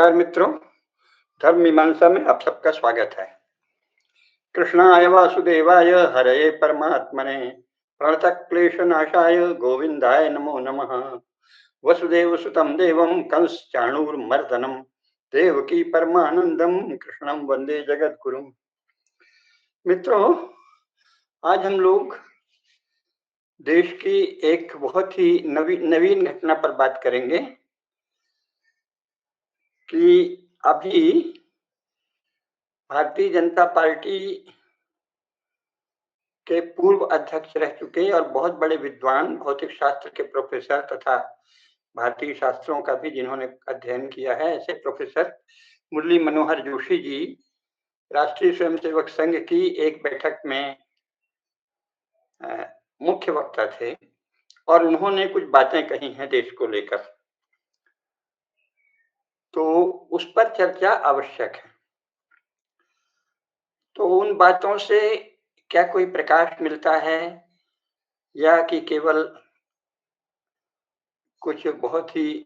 नमस्कार मित्रों, धर्म मीमांसा में आप सबका स्वागत है। कृष्णाय वासुदेवाय हरये परमात्मने प्रणतक्लेशनाशाय गोविंदाय नमो नमः। वसुदेवसुतं देवं कंसचाणूरमर्दनं देवकी परमानंदम कृष्णं वंदे जगद्गुरुं। मित्रों, आज हम लोग देश की एक बहुत ही नवीन घटना पर बात करेंगे कि अभी भारतीय जनता पार्टी के पूर्व अध्यक्ष रह चुके और बहुत बड़े विद्वान, भौतिक शास्त्र के प्रोफेसर तथा भारतीय शास्त्रों का भी जिन्होंने अध्ययन किया है, ऐसे प्रोफेसर मुरली मनोहर जोशी जी राष्ट्रीय स्वयंसेवक संघ की एक बैठक में मुख्य वक्ता थे और उन्होंने कुछ बातें कही हैं देश को लेकर, तो उस पर चर्चा आवश्यक है। तो उन बातों से क्या कोई प्रकाश मिलता है या कि केवल कुछ बहुत ही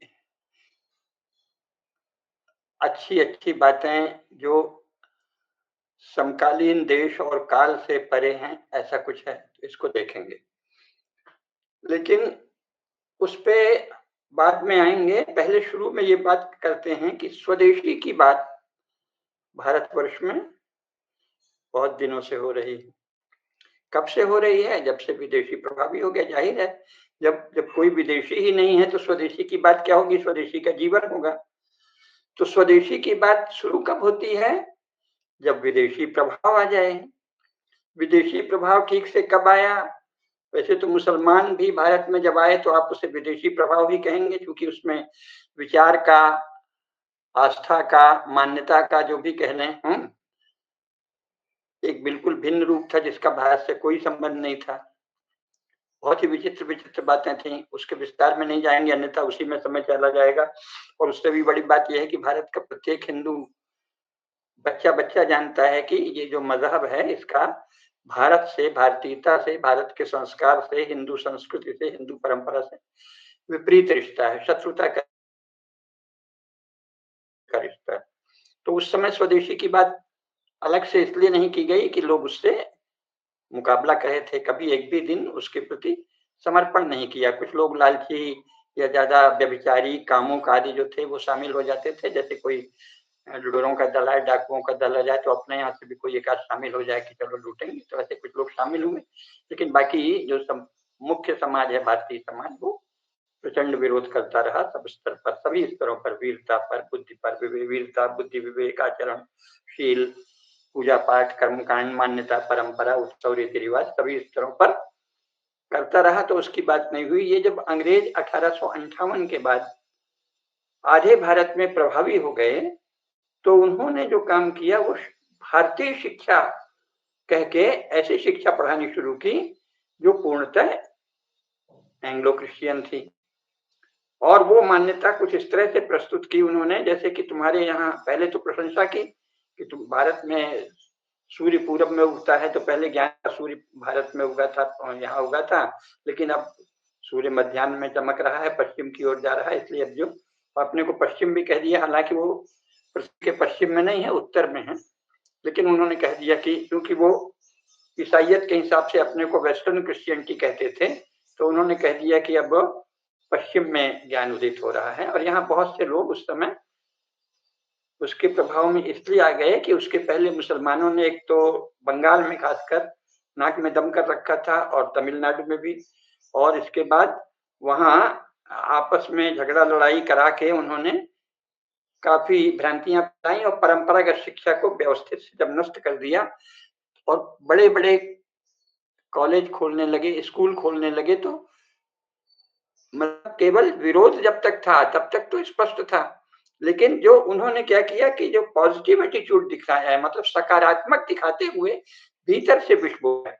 अच्छी बातें जो समकालीन देश और काल से परे हैं, ऐसा कुछ है, तो इसको देखेंगे। लेकिन उस पे बाद में आएंगे। पहले शुरू में ये बात करते हैं कि स्वदेशी की बात भारतवर्ष में बहुत दिनों से हो रही है। कब से हो रही है? जब से विदेशी प्रभावी हो गया। जाहिर है, जब जब कोई विदेशी ही नहीं है तो स्वदेशी की बात क्या होगी? स्वदेशी का जीवन होगा। तो स्वदेशी की बात शुरू कब होती है? जब विदेशी प्रभाव आ जाए। विदेशी प्रभाव ठीक से कब आया? वैसे तो मुसलमान भी भारत में जब आए तो आप उसे विदेशी प्रभाव ही कहेंगे, क्योंकि उसमें विचार का, आस्था का, मान्यता का जो भी कह लें, एक बिल्कुल भिन्न रूप था जिसका भारत से कोई संबंध नहीं था। बहुत ही विचित्र बातें थी, उसके विस्तार में नहीं जाएंगे, अन्यथा उसी में समय चला जाएगा। और उससे भी बड़ी बात यह है कि भारत का प्रत्येक हिंदू बच्चा जानता है कि ये जो मजहब है इसका भारत से, भारतीयता से, भारत के संस्कार से, हिंदू संस्कृति से, हिंदू परंपरा से विपरीत रिश्ता है, शत्रुता का रिश्ता है। तो उस समय स्वदेशी की बात अलग से इसलिए नहीं की गई कि लोग उससे मुकाबला कर रहे थे, कभी एक भी दिन उसके प्रति समर्पण नहीं किया। कुछ लोग लालची या ज्यादा व्यभिचारी कामों का आदि जो थे वो शामिल हो जाते थे, जैसे कोई लुटेरों का दल है, डाकुओं का दल आ जाए तो अपने यहाँ से भी कोई एक आध शामिल हो जाए कि चलो लूटेंगे, तो ऐसे कुछ लोग शामिल हुए। लेकिन बाकी जो मुख्य समाज है, भारतीय समाज, वो प्रचंड विरोध करता रहा सब स्तर पर, सभी स्तरों पर, वीरता पर, बुद्धि पर, वीरता, बुद्धि, विवेक, आचरण, शील, पूजा पाठ, कर्मकांड, मान्यता, परंपरा, उत्सव, रीति रिवाज, सभी स्तरों पर करता रहा। तो उसकी बात नहीं हुई। ये जब अंग्रेज 1858 के बाद आधे भारत में प्रभावी हो गए तो उन्होंने जो काम किया वो भारतीय शिक्षा कह के ऐसी शिक्षा पढ़ानी शुरू की जो पूर्णतः एंग्लो क्रिश्चियन थी। और वो मान्यता कुछ इस तरह से प्रस्तुत की उन्होंने, जैसे कि तुम्हारे यहाँ पहले तो प्रशंसा की कि तुम भारत में सूर्य पूरब में उगता है, तो पहले ज्ञान सूर्य भारत में उगा था, यहाँ उगा था, लेकिन अब सूर्य मध्याह्न में चमक रहा है, पश्चिम की ओर जा रहा है, इसलिए अब जो अपने को पश्चिम भी कह दिया, हालांकि वो पृथ्वी के पश्चिम में नहीं है, उत्तर में है, लेकिन उन्होंने कह दिया कि क्योंकि वो ईसाइयत के हिसाब से अपने को वेस्टर्न क्रिश्चियनिटी कहते थे, तो उन्होंने कह दिया कि अब पश्चिम में ज्ञान उदित हो रहा है। और यहाँ बहुत से लोग उस समय उसके प्रभाव में इसलिए आ गए कि उसके पहले मुसलमानों ने एक तो बंगाल में खासकर नाक में दम कर रखा था और तमिलनाडु में भी, और इसके बाद वहां आपस में झगड़ा लड़ाई करा के उन्होंने काफी भ्रांतियां फैलाई और परंपरागत शिक्षा को व्यवस्थित से जब नष्ट कर दिया और बड़े बड़े कॉलेज खोलने लगे, स्कूल खोलने लगे, तो मतलब केवल विरोध जब तक था तब तक तो स्पष्ट था, लेकिन जो उन्होंने क्या किया कि जो पॉजिटिव एटीट्यूड दिखाया है, मतलब सकारात्मक दिखाते हुए भीतर से विष बोया,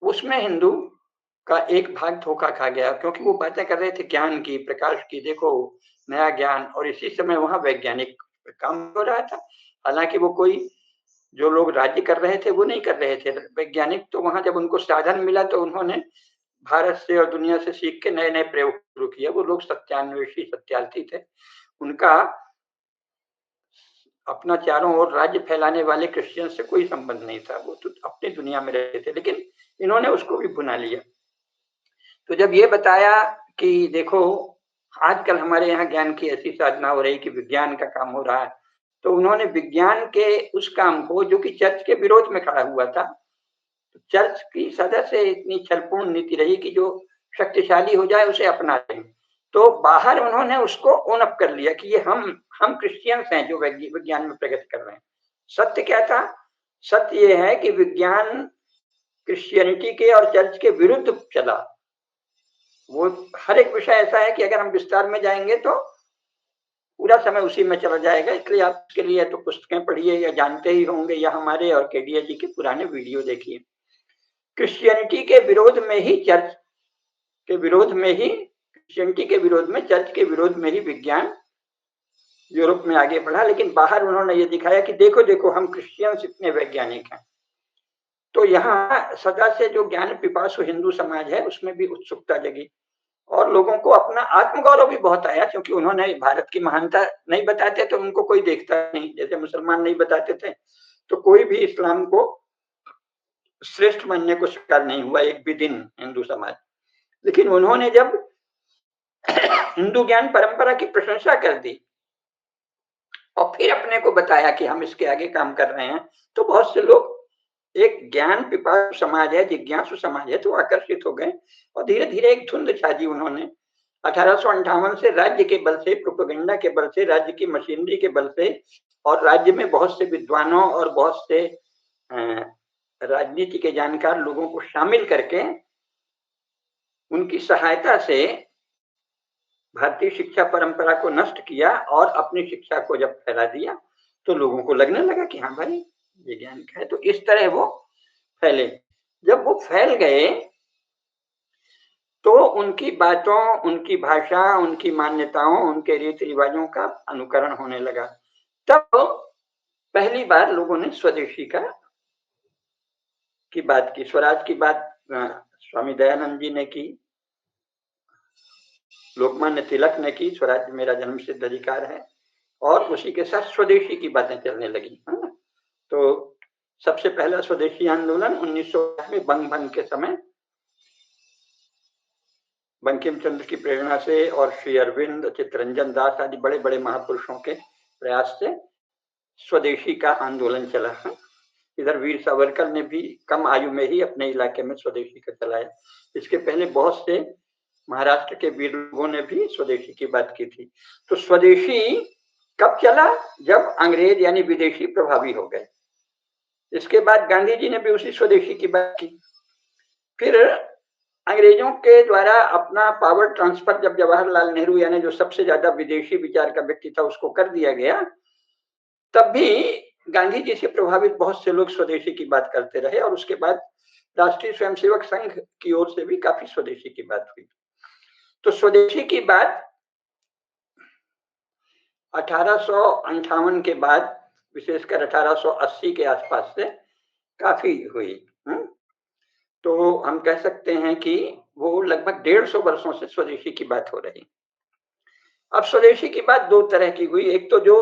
उसमें हिंदू का एक भाग धोखा खा गया, क्योंकि वो बातें कर रहे थे ज्ञान की, प्रकाश की, देखो नया ज्ञान, और इसी समय वहां वैज्ञानिक काम हो रहा था। हालांकि वो कोई जो लोग राज्य कर रहे थे वो नहीं कर रहे थे, वैज्ञानिक तो वहां जब उनको साधन मिला तो उन्होंने भारत से और दुनिया से सीख के नए नए प्रयोग शुरू किए। वो लोग सत्यान्वेषी, सत्यार्थी थे। उनका अपना चारों ओर राज्य फैलाने वाले क्रिश्चियन से कोई संबंध नहीं था, वो तो अपनी दुनिया में रहते थे, लेकिन इन्होंने उसको भी भुना लिया। तो जब ये बताया कि देखो आजकल हमारे यहाँ ज्ञान की ऐसी साधना हो रही कि विज्ञान का काम हो रहा है, तो उन्होंने विज्ञान के उस काम को, जो कि चर्च के विरोध में खड़ा हुआ था, चर्च की सदा से इतनी छलपूर्ण नीति रही कि जो शक्तिशाली हो जाए उसे अपना लें, तो बाहर उन्होंने उसको ओन अप कर लिया कि ये हम क्रिश्चियंस हैं जो विज्ञान में प्रगति कर रहे हैं। सत्य क्या था? सत्य ये है कि विज्ञान क्रिश्चियनिटी के और चर्च के विरुद्ध चला। वो हर एक विषय ऐसा है कि अगर हम विस्तार में जाएंगे तो पूरा समय उसी में चला जाएगा, इसलिए आप इसके लिए तो पुस्तकें पढ़िए या जानते ही होंगे या हमारे और केडिया जी के पुराने वीडियो देखिए। क्रिश्चियनिटी के विरोध में ही चर्च के विरोध में ही क्रिश्चियनिटी के विरोध में चर्च के विरोध में ही विज्ञान यूरोप में आगे बढ़ा, लेकिन बाहर उन्होंने ये दिखाया कि देखो देखो हम क्रिश्चियंस इतने वैज्ञानिक हैं। तो यहाँ सदा से जो ज्ञान पिपासु हिंदू समाज है उसमें भी उत्सुकता जगी और लोगों को अपना आत्मगौरव भी बहुत आया, क्योंकि उन्होंने भारत की महानता नहीं बताते तो उनको कोई देखता नहीं, जैसे मुसलमान नहीं बताते थे तो कोई भी इस्लाम को श्रेष्ठ मानने को स्वीकार नहीं हुआ एक भी दिन हिंदू समाज। लेकिन उन्होंने जब हिंदू ज्ञान परंपरा की प्रशंसा कर दी और फिर अपने को बताया कि हम इसके आगे काम कर रहे हैं, तो बहुत से लोग, एक ज्ञान पिपासु समाज है, जिज्ञासु समाज है, तो आकर्षित हो गए और धीरे धीरे एक धुंध छा दी उन्होंने। 1858 से राज्य के बल से, प्रोपेगेंडा के बल से, राज्य की मशीनरी के बल से और राज्य में बहुत से विद्वानों और बहुत से राजनीति के जानकार लोगों को शामिल करके उनकी सहायता से भारतीय शिक्षा परंपरा को नष्ट किया और अपनी शिक्षा को जब फैला दिया तो लोगों को लगने लगा कि हाँ भाई ये ज्ञान का है, तो इस तरह वो फैले। जब वो फैल गए तो उनकी बातों, उनकी भाषा, उनकी मान्यताओं, उनके रीति रिवाजों का अनुकरण होने लगा। तब पहली बार लोगों ने स्वदेशी की बात की, स्वराज की बात स्वामी दयानंद जी ने की, लोकमान्य तिलक ने की, स्वराज मेरा जन्म सिद्ध अधिकार है, और उसी के साथ स्वदेशी की बातें चलने लगी, है ना। तो सबसे पहला स्वदेशी आंदोलन 1908 में बंग भंग के समय बंकिम चंद्र की प्रेरणा से और श्री अरविंद, चित्तरंजन दास आदि बड़े बड़े महापुरुषों के प्रयास से स्वदेशी का आंदोलन चला है। इधर वीर सावरकर ने भी कम आयु में ही अपने इलाके में स्वदेशी का चलाया। इसके पहले बहुत से महाराष्ट्र के वीर लोगों ने भी स्वदेशी की बात की थी। तो स्वदेशी कब चला? जब अंग्रेज यानी विदेशी प्रभावी हो गए। इसके बाद गांधी जी ने भी उसी स्वदेशी की बात की। फिर अंग्रेजों के द्वारा अपना पावर ट्रांसफर जब जवाहरलाल नेहरू यानी जो सबसे ज्यादा विदेशी विचार का व्यक्ति था उसको कर दिया गया, तब भी गांधी जी से प्रभावित बहुत से लोग स्वदेशी की बात करते रहे और उसके बाद राष्ट्रीय स्वयंसेवक संघ की ओर से भी काफी स्वदेशी की बात हुई। तो स्वदेशी की बात 1858 के बाद, विशेषकर 1880 के आसपास से काफी हुई। तो हम कह सकते हैं कि वो लगभग 150 वर्षों से स्वदेशी की बात हो रही। अब स्वदेशी की बात दो तरह की हुई। एक तो जो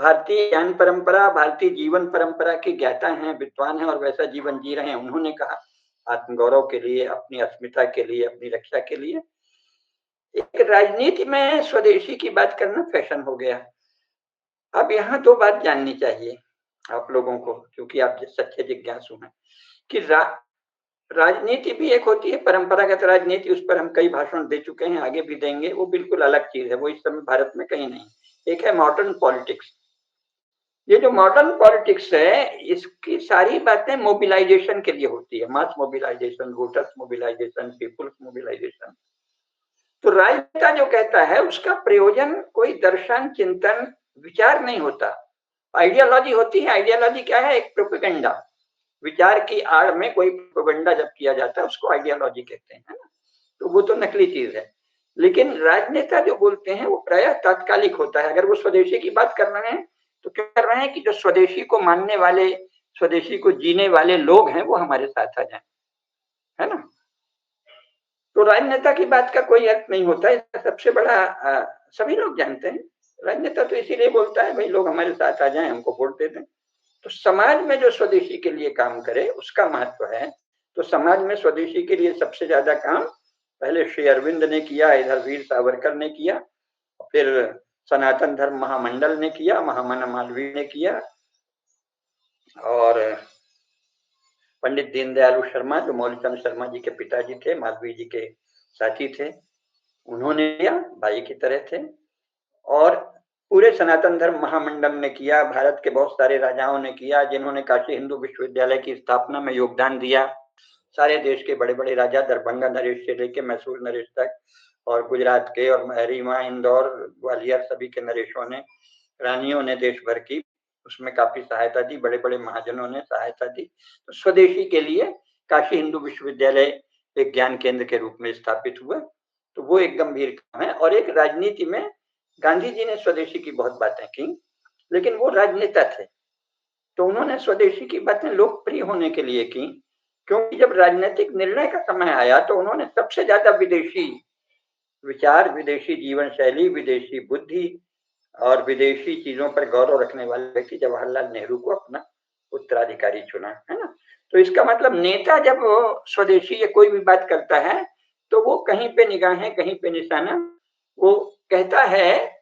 भारतीय ज्ञान परंपरा, भारतीय जीवन परंपरा के ज्ञाता हैं, विद्वान हैं और वैसा जीवन जी रहे हैं, उन्होंने कहा आत्मगौरव के लिए, अपनी अस्मिता के लिए, अपनी रक्षा के लिए। एक राजनीति में स्वदेशी की बात करना फैशन हो गया। अब यहाँ दो बात जाननी चाहिए आप लोगों को, क्योंकि आप सच्चे जिज्ञासु हैं, कि राजनीति भी एक होती है परंपरागत राजनीति, उस पर हम कई भाषण दे चुके हैं, आगे भी देंगे, वो बिल्कुल अलग चीज है, वो इस समय भारत में कहीं नहीं। एक है मॉडर्न पॉलिटिक्स। ये जो मॉडर्न पॉलिटिक्स है इसकी सारी बातें मोबिलाइजेशन के लिए होती है, mass mobilisation, voters mobilisation, people's mobilisation. तो राजनेता जो कहता है उसका प्रयोजन कोई दर्शन, चिंतन, विचार नहीं होता, आइडियोलॉजी होती है। आइडियोलॉजी क्या है? एक प्रोपेगेंडा। विचार की आड़ में कोई प्रोपेगेंडा जब किया जाता है उसको आइडियोलॉजी कहते हैं, है ना। तो वो तो नकली चीज है। लेकिन राजनेता जो बोलते हैं वो प्रायः तात्कालिक होता है। अगर वो स्वदेशी की बात कर रहे हैं तो क्यों कर रहे हैं कि जो स्वदेशी को मानने वाले, स्वदेशी को जीने वाले लोग हैं वो हमारे साथ आ जाएं, है ना। तो राजनेता की बात का कोई अर्थ नहीं होता है। सबसे बड़ा सभी लोग जानते हैं राजनेता तो इसीलिए बोलता है भाई लोग हमारे साथ आ जाएं, हमको वोट दे दें। तो समाज में जो स्वदेशी के लिए काम करे उसका महत्व है। तो समाज में स्वदेशी के लिए सबसे ज्यादा काम पहले श्री अरविंद ने किया, इधर वीर सावरकर ने किया, फिर सनातन धर्म महामंडल ने किया, महामना मालवीय ने किया, और पंडित दीनदयाल शर्मा जो मौलचंद शर्मा जी के पिताजी थे, मालवीय जी के साथी थे, उन्होंने किया, भाई की तरह थे। और पूरे सनातन धर्म महामंडल ने किया, भारत के बहुत सारे राजाओं ने किया, जिन्होंने काशी हिंदू विश्वविद्यालय की स्थापना में योगदान दिया। सारे देश के बड़े बड़े राजा, दरभंगा नरेश से लेके मैसूर नरेश तक, और गुजरात के और रीवा, इंदौर, ग्वालियर, सभी के नरेशों ने, रानियों ने देश भर की उसमें काफी सहायता दी, बड़े बड़े महाजनों ने सहायता दी। तो स्वदेशी के लिए काशी हिंदू विश्वविद्यालय एक ज्ञान केंद्र के रूप में स्थापित हुआ। तो वो एक गंभीर काम है। और एक राजनीति में गांधी जी ने स्वदेशी की बहुत बातें की, लेकिन वो राजनेता थे, तो उन्होंने स्वदेशी की बातें लोकप्रिय होने के लिए की, क्योंकि जब राजनीतिक निर्णय का समय आया तो उन्होंने सबसे ज्यादा विदेशी विचार, विदेशी जीवन शैली, विदेशी बुद्धि और विदेशी चीजों पर गौरव रखने वाले व्यक्ति जवाहरलाल नेहरू को अपना उत्तराधिकारी चुना, है ना। तो इसका मतलब नेता जब स्वदेशी या कोई भी बात करता है तो वो कहीं पे निगाहें, कहीं पे निशाना वो कहता है,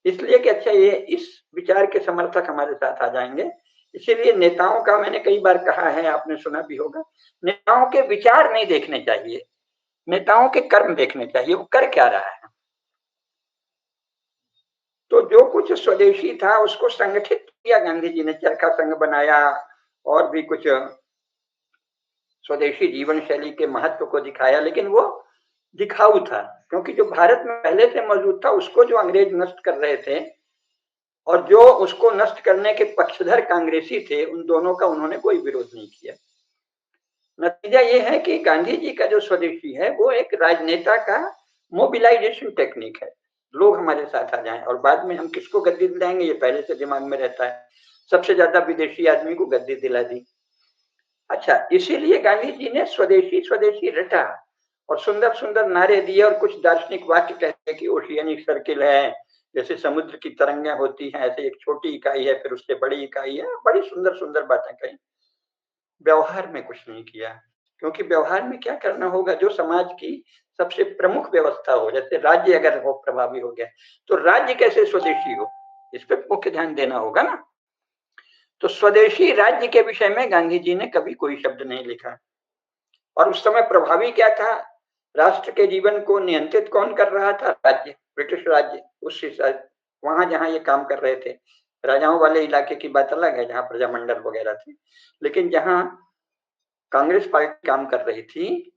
इसलिए कि अच्छा ये इस विचार के समर्थक हमारे साथ आ जाएंगे। इसीलिए नेताओं का मैंने कई बार कहा है, आपने सुना भी होगा, नेताओं के विचार नहीं देखने चाहिए, नेताओं के कर्म देखने चाहिए, वो कर क्या रहा है। तो जो कुछ स्वदेशी था उसको संगठित किया गांधी जी ने, चरखा संघ बनाया और भी कुछ स्वदेशी जीवन शैली के महत्व को दिखाया, लेकिन वो दिखाऊ था, क्योंकि जो भारत में पहले से मौजूद था उसको जो अंग्रेज नष्ट कर रहे थे और जो उसको नष्ट करने के पक्षधर कांग्रेसी थे, उन दोनों का उन्होंने कोई विरोध नहीं किया। नतीजा ये है कि गांधी जी का जो स्वदेशी है वो एक राजनेता का मोबिलाइजेशन टेक्निक है, लोग हमारे साथ आ जाएं और बाद में हम किसको गद्दी दिलाएंगे ये पहले से दिमाग में रहता है। सबसे ज्यादा विदेशी आदमी को गद्दी दिला दी। अच्छा, इसीलिए गांधी जी ने स्वदेशी स्वदेशी रटा और सुंदर सुंदर नारे दिए और कुछ दार्शनिक वाक्य कहते कि ओशियनिक सर्किल है, जैसे समुद्र की तरंगें होती हैं ऐसे एक छोटी इकाई है, फिर उससे बड़ी इकाई है, बड़ी सुंदर सुंदर बातें कही। व्यवहार में कुछ नहीं किया, क्योंकि व्यवहार में क्या करना होगा, जो समाज की सबसे प्रमुख व्यवस्था हो, जैसे राज्य अगर हो प्रभावी हो गया तो राज्य कैसे स्वदेशी हो, इस पर मुख्य ध्यान देना होगा ना। तो स्वदेशी राज्य के विषय में गांधी जी ने कभी कोई शब्द नहीं लिखा। और उस समय प्रभावी क्या था, राष्ट्र के जीवन को नियंत्रित कौन कर रहा था, राज्य, ब्रिटिश राज्य। उस वहां जहां ये काम कर रहे थे, राजाओं वाले इलाके की बात अलग है जहां प्रजामंडल वगैरह थे, लेकिन जहां कांग्रेस पार्टी काम कर रही थी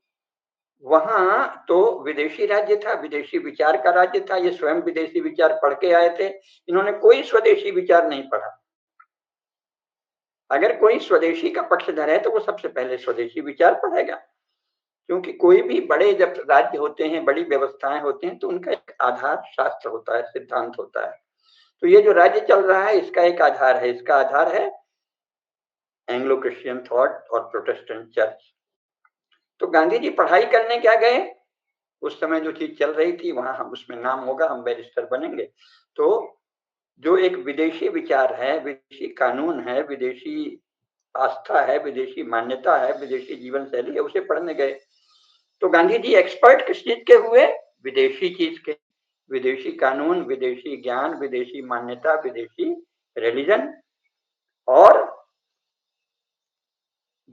वहां तो विदेशी राज्य था, विदेशी विचार का राज्य था। ये स्वयं विदेशी विचार पढ़ के आए थे, इन्होंने कोई स्वदेशी विचार नहीं पढ़ा। अगर कोई स्वदेशी का पक्षधर है तो वो सबसे पहले स्वदेशी विचार पढ़ेगा, क्योंकि कोई भी बड़े जब राज्य होते हैं, बड़ी व्यवस्थाएं होते हैं, तो उनका एक आधार शास्त्र होता है, सिद्धांत होता है। तो ये जो राज्य चल रहा है इसका एक आधार है, इसका आधार है एंग्लो क्रिश्चियन थॉट और प्रोटेस्टेंट चर्च। तो गांधी जी पढ़ाई करने क्या गए, उस समय जो चीज चल रही थी वहां हम उसमें नाम होगा, हम बैरिस्टर बनेंगे। तो जो एक विदेशी विचार है, विदेशी कानून है, विदेशी आस्था है, विदेशी मान्यता है, विदेशी जीवन शैली है, उसे पढ़ने गए। तो गांधी जी एक्सपर्ट किस चीज के हुए, विदेशी चीज के, विदेशी कानून, विदेशी ज्ञान, विदेशी मान्यता, विदेशी रिलीजन। और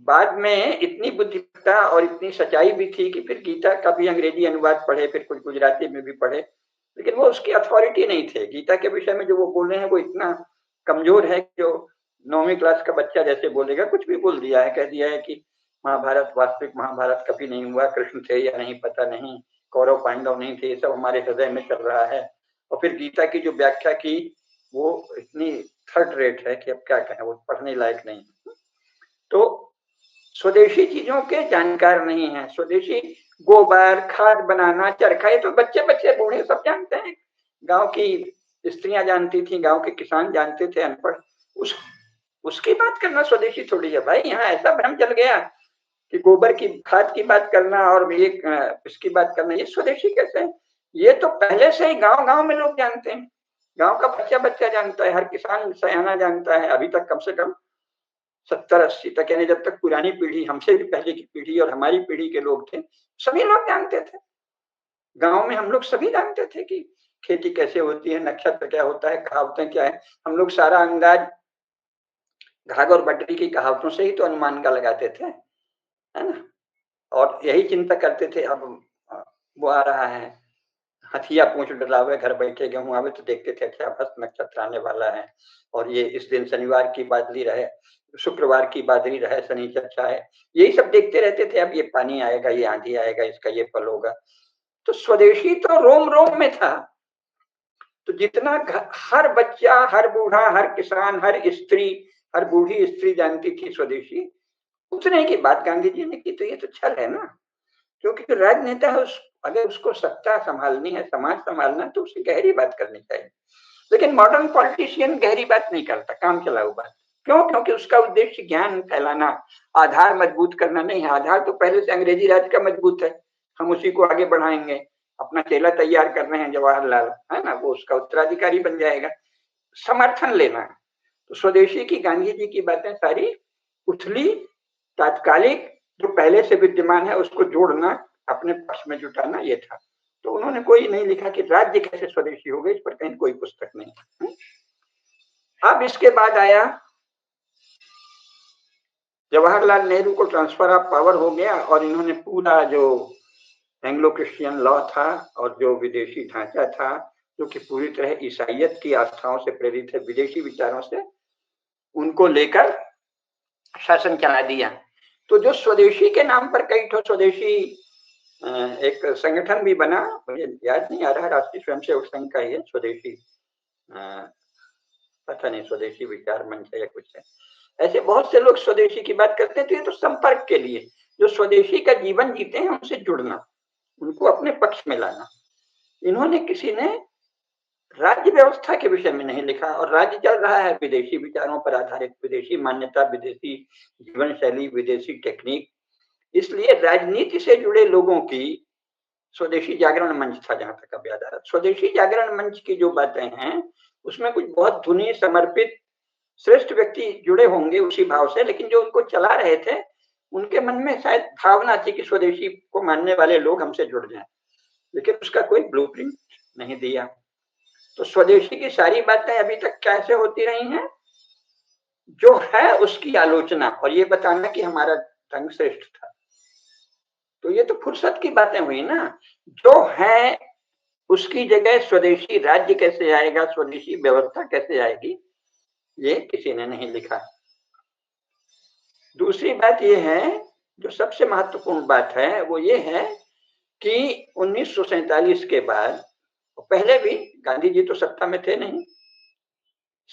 बाद में इतनी बुद्धिमत्ता और इतनी सच्चाई भी थी कि फिर गीता का भी अंग्रेजी अनुवाद पढ़े, फिर कुछ गुजराती में भी पढ़े, लेकिन वो उसकी अथॉरिटी नहीं थे। गीता के विषय में जो वो बोल रहे हैं वो इतना कमजोर है कि जो 9वीं क्लास का बच्चा जैसे बोलेगा, कुछ भी बोल दिया है, कह दिया है कि महाभारत, वास्तविक महाभारत कभी नहीं हुआ, कृष्ण थे या नहीं पता नहीं, कौरव पांडव नहीं थे, ये सब हमारे हृदय में चल रहा है। और फिर गीता की जो व्याख्या की वो इतनी थर्ड रेट है कि अब क्या कहें, वो पढ़ने लायक नहीं। तो स्वदेशी चीजों के जानकार नहीं है। स्वदेशी गोबर, खाद बनाना, चरखा, ये तो बच्चे बच्चे बूढ़े सब जानते हैं। गांव की स्त्रियां जानती थी, गांव के किसान जानते थे, अनपढ़ उस उसकी बात करना स्वदेशी थोड़ी है भाई। यहाँ ऐसा भ्रम चल गया कि गोबर की खाद की बात करना और ये इसकी बात करना ये स्वदेशी कैसे है। ये तो पहले से ही गांव गांव में लोग जानते हैं। गांव का बच्चा बच्चा जानता है, हर किसान सयाना जानता है। अभी तक कम से कम 70-80 तक, यानी जब तक पुरानी पीढ़ी, हमसे भी पहले की पीढ़ी और हमारी पीढ़ी के लोग थे, सभी लोग जानते थे। गांव में हम लोग सभी जानते थे कि खेती कैसे होती है, नक्षत्र क्या होता है, कहावतें क्या है। हम लोग सारा अंदाज घाघ और बटरी की कहावतों से ही तो अनुमान का लगाते थे, है ना। और यही चिंता करते थे, अब वो आ रहा है, हथिया पूछ डलावे घर बैठे गेहूं आवे, तो देखते थे अच्छा बस नक्षत्र आने वाला है, और ये इस दिन शनिवार की बादली रहे, शुक्रवार की बादली रहे, शनिचर अच्छा है, यही सब देखते रहते थे। अब ये पानी आएगा, ये आंधी आएगा, इसका ये फल होगा। तो स्वदेशी तो रोम रोम में था। तो जितना हर बच्चा, हर बूढ़ा, हर किसान, हर स्त्री, हर बूढ़ी स्त्री जानती थी स्वदेशी, उतने की बात गांधी जी ने की। तो ये तो छल है ना, क्योंकि जो राजनेता है अगर उसको सत्ता संभालनी है, समाज संभालना है, तो उसे गहरी बात करनी चाहिए। लेकिन मॉडर्न पॉलिटिशियन गहरी बात नहीं करता, काम चलाऊ बात। क्यों? क्योंकि उसका उद्देश्य ज्ञान फैलाना, आधार मजबूत करना नहीं है। आधार तो पहले से अंग्रेजी राज का मजबूत है, हम उसी को आगे बढ़ाएंगे। अपना चेला तैयार कर रहे हैं जवाहरलाल, है ना, वो उसका उत्तराधिकारी बन जाएगा। समर्थन लेना है। तो स्वदेशी की, गांधी जी की बातें सारी उथली, तात्कालिक, जो पहले से विद्यमान है उसको जोड़ना, अपने पक्ष में जुटाना, ये था। तो उन्होंने कोई नहीं लिखा कि राज्य कैसे स्वदेशी हो गए, इस पर कहीं कोई पुस्तक नहीं। अब इसके बाद आया जवाहरलाल नेहरू को ट्रांसफर ऑफ पावर हो गया, और इन्होंने पूरा जो एंग्लो क्रिश्चियन लॉ था और जो विदेशी ढांचा था, जो कि पूरी तरह ईसाइयत की आस्थाओं से प्रेरित है, विदेशी विचारों से, उनको लेकर शासन चला दिया। तो जो स्वदेशी के नाम पर कई ठो स्वदेशी एक संगठन भी बना, मुझे याद नहीं आ रहा, राष्ट्रीय स्वयंसेवक संघ का ही है, स्वदेशी, पता नहीं, स्वदेशी विचार मंच है या कुछ है। ऐसे बहुत से लोग स्वदेशी की बात करते हैं। तो ये तो संपर्क के लिए, जो स्वदेशी का जीवन जीते हैं उनसे जुड़ना, उनको अपने पक्ष में लाना। इन्होंने, किसी ने राज्य व्यवस्था के विषय में नहीं लिखा, और राज्य चल रहा है विदेशी विचारों पर आधारित, विदेशी मान्यता, विदेशी जीवन शैली, विदेशी टेक्निक। इसलिए राजनीति से जुड़े लोगों की स्वदेशी जागरण मंच था, जहां तक अब याद आ रहा। स्वदेशी जागरण मंच की जो बातें हैं, उसमें कुछ बहुत धुनी, समर्पित, श्रेष्ठ व्यक्ति जुड़े होंगे उसी भाव से, लेकिन जो उनको चला रहे थे, उनके मन में शायद भावना थी कि स्वदेशी को मानने वाले लोग हमसे जुड़ जाएं, लेकिन उसका कोई ब्लूप्रिंट नहीं दिया। तो स्वदेशी की सारी बातें अभी तक कैसे होती रही हैं? जो है उसकी आलोचना, और ये बताना कि हमारा ढंग श्रेष्ठ था। तो ये तो फुर्सत की बातें हुई ना। जो है उसकी जगह स्वदेशी राज्य कैसे आएगा, स्वदेशी व्यवस्था कैसे आएगी, ये किसी ने नहीं लिखा। दूसरी बात ये है, जो सबसे महत्वपूर्ण बात है, वो ये है कि 1947 के बाद, पहले भी गांधी जी तो सत्ता में थे नहीं,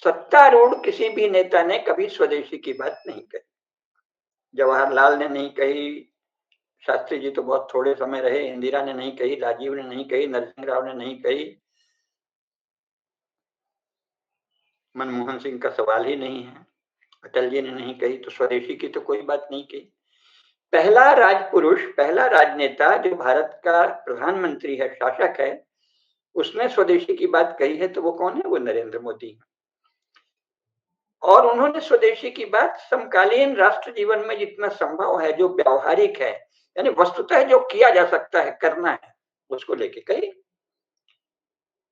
सत्तारूढ़ किसी भी नेता ने कभी स्वदेशी की बात नहीं कही। जवाहरलाल ने नहीं कही, शास्त्री जी तो बहुत थोड़े समय रहे, इंदिरा ने नहीं कही, राजीव ने नहीं कही, नरसिंह राव ने नहीं कही, मनमोहन सिंह का सवाल ही नहीं है, अटल जी ने नहीं कही। तो स्वदेशी की तो कोई बात नहीं की। पहला राजपुरुष, पहला राजनेता जो भारत का प्रधानमंत्री है, शासक है, उसने स्वदेशी की बात कही है, तो वो कौन है? वो नरेंद्र मोदी है। और उन्होंने स्वदेशी की बात समकालीन राष्ट्र जीवन में जितना संभव है, जो व्यावहारिक है, यानी वस्तुतः जो किया जा सकता है, करना है, उसको लेके कही।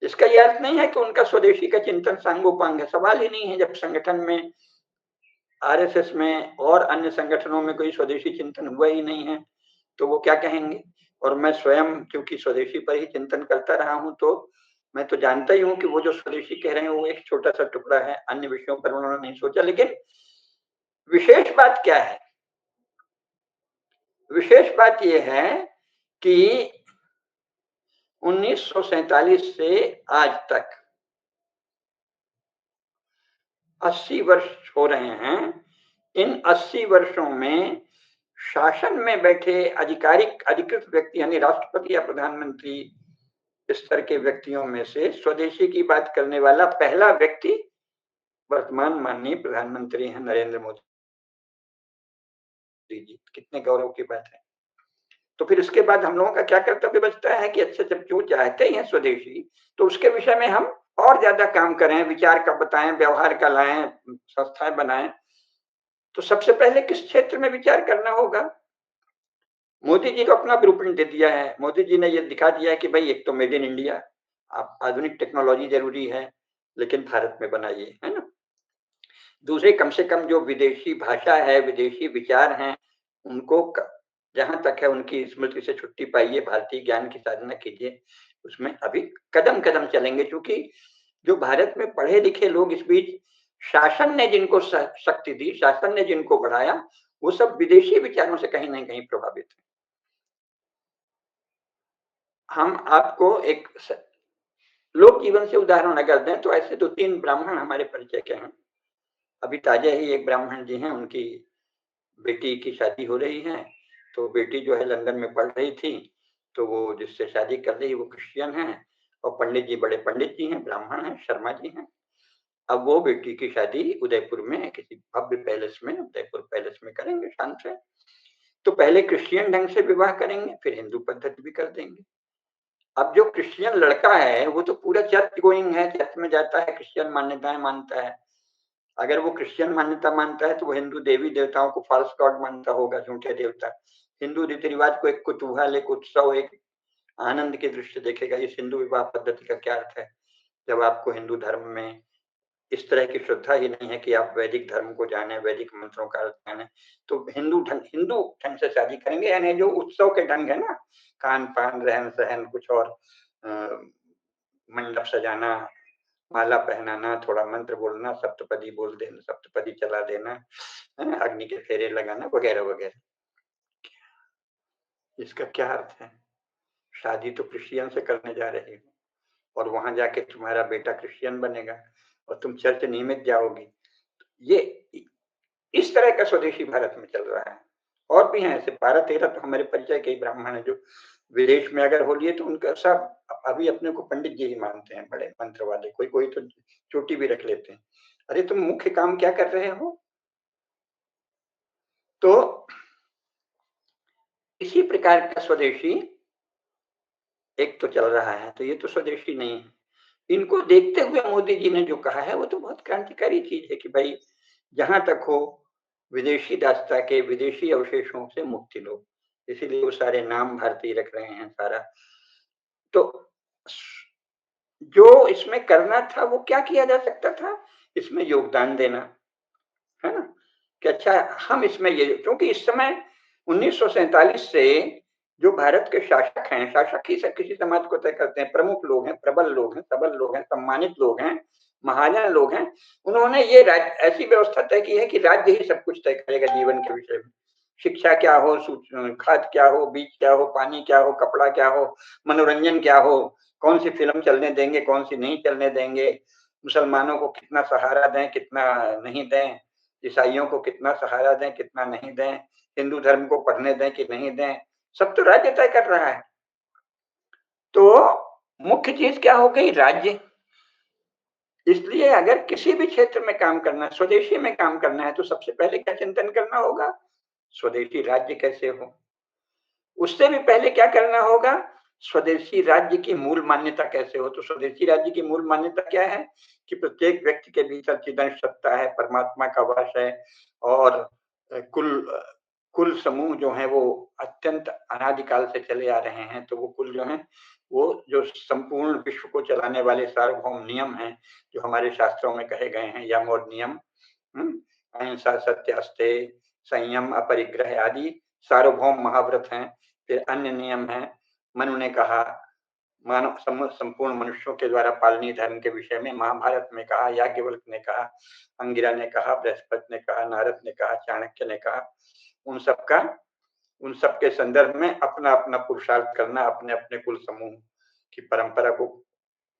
इसका यह अर्थ नहीं है कि उनका स्वदेशी का चिंतन सांगोपांग है, सवाल ही नहीं है। जब संगठन में, आरएसएस में और अन्य संगठनों में कोई स्वदेशी चिंतन हुआ ही नहीं है, तो वो क्या कहेंगे? और मैं स्वयं क्योंकि स्वदेशी पर ही चिंतन करता रहा हूं, तो मैं तो जानता ही हूं कि वो जो स्वदेशी कह रहे हैं वो एक छोटा सा टुकड़ा है, अन्य विषयों पर उन्होंने नहीं सोचा। लेकिन विशेष बात क्या है? विशेष बात यह है कि 1947 से आज तक 80 वर्ष हो रहे हैं। इन 80 वर्षों में शासन में बैठे आधिकारिक, अधिकृत व्यक्ति, यानी राष्ट्रपति या प्रधानमंत्री स्तर के व्यक्तियों में से स्वदेशी की बात करने वाला पहला व्यक्ति वर्तमान माननीय प्रधानमंत्री हैं, नरेंद्र मोदी जी। कितने गौरव की बात है। तो फिर इसके बाद हम लोगों का क्या कर्तव्य बचता है कि अच्छा, जब जो चाहते हैं स्वदेशी, तो उसके विषय में हम और ज्यादा काम करें, विचार का बताएं, व्यवहार का लाएं, संस्थाएं बनाएं, तो सबसे पहले किस क्षेत्र में विचार करना होगा? मोदी जी को अपना ब्लूप्रिंट दे दिया है। मोदी जी ने ये दिखा दिया है कि भाई एक तो मेड इन इंडिया, आप आधुनिक टेक्नोलॉजी जरूरी है, लेकिन भारत में बनाइए, है ना। दूसरे, कम से कम जो विदेशी भाषा है, विदेशी विचार हैं, उनको जहां तक है उनकी स्मृति से छुट्टी पाइए, भारतीय ज्ञान की साधना कीजिए। उसमें अभी कदम कदम चलेंगे, क्योंकि जो भारत में पढ़े लिखे लोग इस बीच शासन ने जिनको शक्ति दी, शासन ने जिनको बढ़ाया, वो सब विदेशी विचारों से कहीं ना कहीं प्रभावित है। हम आपको एक लोक जीवन से उदाहरण अगर दें तो ऐसे 2-3 ब्राह्मण हमारे परिचय के हैं। अभी ताजा ही एक ब्राह्मण जी हैं, उनकी बेटी की शादी हो रही है, तो बेटी जो है लंदन में पढ़ रही थी, तो वो जिससे शादी कर रही वो क्रिश्चियन है, और पंडित जी बड़े पंडित जी हैं, ब्राह्मण हैं, शर्मा जी हैं। अब वो बेटी की शादी उदयपुर में किसी भव्य पैलेस में, उदयपुर पैलेस में करेंगे शान से। तो पहले क्रिश्चियन ढंग से विवाह करेंगे, फिर हिंदू पद्धति भी कर देंगे। अब जो क्रिश्चियन लड़का है वो तो पूरा चर्च गोइंग है, चर्च में जाता है, क्रिश्चियन मान्यताएं मानता है। अगर वो क्रिश्चियन मान्यता मानता है तो वो हिंदू देवी देवताओं को फॉल्स गॉड मानता होगा, झूठे देवता। हिंदू रीति रिवाज को एक कुतूहल, एक उत्सव, एक आनंद की दृष्टि देखेगा। इस हिंदू विवाह पद्धति का क्या अर्थ है, जब आपको हिंदू धर्म में इस तरह की श्रद्धा ही नहीं है कि आप वैदिक धर्म को जाने, वैदिक मंत्रों का अर्थ जाने, तो हिंदू ढंग से शादी करेंगे। यानी जो उत्सव के ढंग है ना, खान पान, रहन सहन, कुछ और मंडप सजाना, माला पहनाना, थोड़ा मंत्र बोलना, सप्तपदी बोल देना, सप्तपदी चला देना, अग्नि के फेरे लगाना, वगैरह वगैरह। इसका क्या अर्थ है? शादी तो क्रिश्चियन से करने जा रही हो, और वहां जाके तुम्हारा बेटा क्रिश्चियन बनेगा और तुम चर्च नियमित जाओगी। ये इस तरह का स्वदेशी भारत में चल रहा है। और भी हैं ऐसे 12-13 तो हमारे परिचय के ब्राह्मण है जो विदेश में अगर हो लिए तो उनका सब अभी अपने को पंडित जी ही मानते हैं, बड़े मंत्र वाले। कोई कोई तो चोटी भी रख लेते हैं। अरे तुम मुख्य काम क्या कर रहे हो? तो इसी प्रकार का स्वदेशी एक तो चल रहा है, तो ये तो स्वदेशी नहीं है। इनको देखते हुए मोदी जी ने जो कहा है वो तो बहुत क्रांतिकारी चीज है कि भाई जहां तक हो विदेशी दास्ता के, विदेशी अवशेषों से मुक्ति लो। इसीलिए वो सारे नाम भारतीय रख रहे हैं सारा। तो जो इसमें करना था वो क्या किया जा सकता था? इसमें योगदान देना, है ना, कि अच्छा हम इसमें ये, क्योंकि इस समय 1947 से जो भारत के शासक हैं, शासक ही किसी समाज को तय करते हैं, प्रमुख लोग हैं, प्रबल लोग हैं, सबल लोग हैं, सम्मानित लोग हैं, महाजन लोग हैं। उन्होंने ये ऐसी व्यवस्था तय की है कि राज्य ही सब कुछ तय करेगा जीवन के विषय में। शिक्षा क्या हो, खाद क्या हो, बीज क्या हो, पानी क्या हो, कपड़ा क्या हो, मनोरंजन क्या हो, कौन सी फिल्म चलने देंगे, कौन सी नहीं चलने देंगे, मुसलमानों को कितना सहारा दें, कितना नहीं दें, ईसाइयों को कितना सहारा दें, कितना नहीं दें, हिंदू धर्म को पढ़ने दें कि नहीं दें, सब तो राज्य तय कर रहा है। तो मुख्य चीज क्या हो गई? राज्य। इसलिए अगर किसी भी क्षेत्र में काम करना है, स्वदेशी में काम करना है, तो सबसे पहले क्या चिंतन करना होगा? स्वदेशी राज्य कैसे हो। उससे भी पहले क्या करना होगा? स्वदेशी राज्य की मूल मान्यता कैसे हो। तो स्वदेशी राज्य की मूल मान्यता क्या है कि प्रत्येक व्यक्ति के भीतर चिदंश सत्ता है, परमात्मा का वास है, और कुल कुल समूह जो है वो अत्यंत अनादिकाल से चले आ रहे हैं। तो वो कुल जो है वो जो संपूर्ण विश्व को चलाने वाले सार्वभौम नियम हैं, जो हमारे शास्त्रों में कहे गए हैं, यम और नियम, अहिंसा, सत्य, अस्तेय, संयम, अपरिग्रह आदि सार्वभौम महाव्रत हैं। फिर अन्य नियम हैं। मनु ने कहा, मानव संपूर्ण मनुष्यों के द्वारा पालनीय धर्म के विषय में महाभारत में कहा, याज्ञवल्क्य ने कहा, अंगिरा ने कहा, बृहस्पति ने कहा, नारद ने कहा, चाणक्य ने कहा। उन सब के संदर्भ में अपना अपना पुरुषार्थ करना, अपने अपने कुल समूह की परंपरा को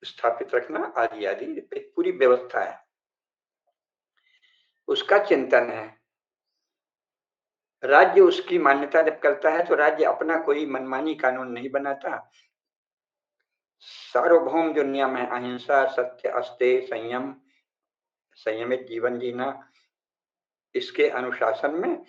स्थापित रखना, आदि आदि एक पूरी व्यवस्था है, उसका चिंतन है। राज्य उसकी मान्यता जब करता है तो राज्य अपना कोई मनमानी कानून नहीं बनाता। सार्वभौम जो नियम है, अहिंसा, सत्य, अस्तेय, संयमित जीवन जीना, इसके अनुशासन में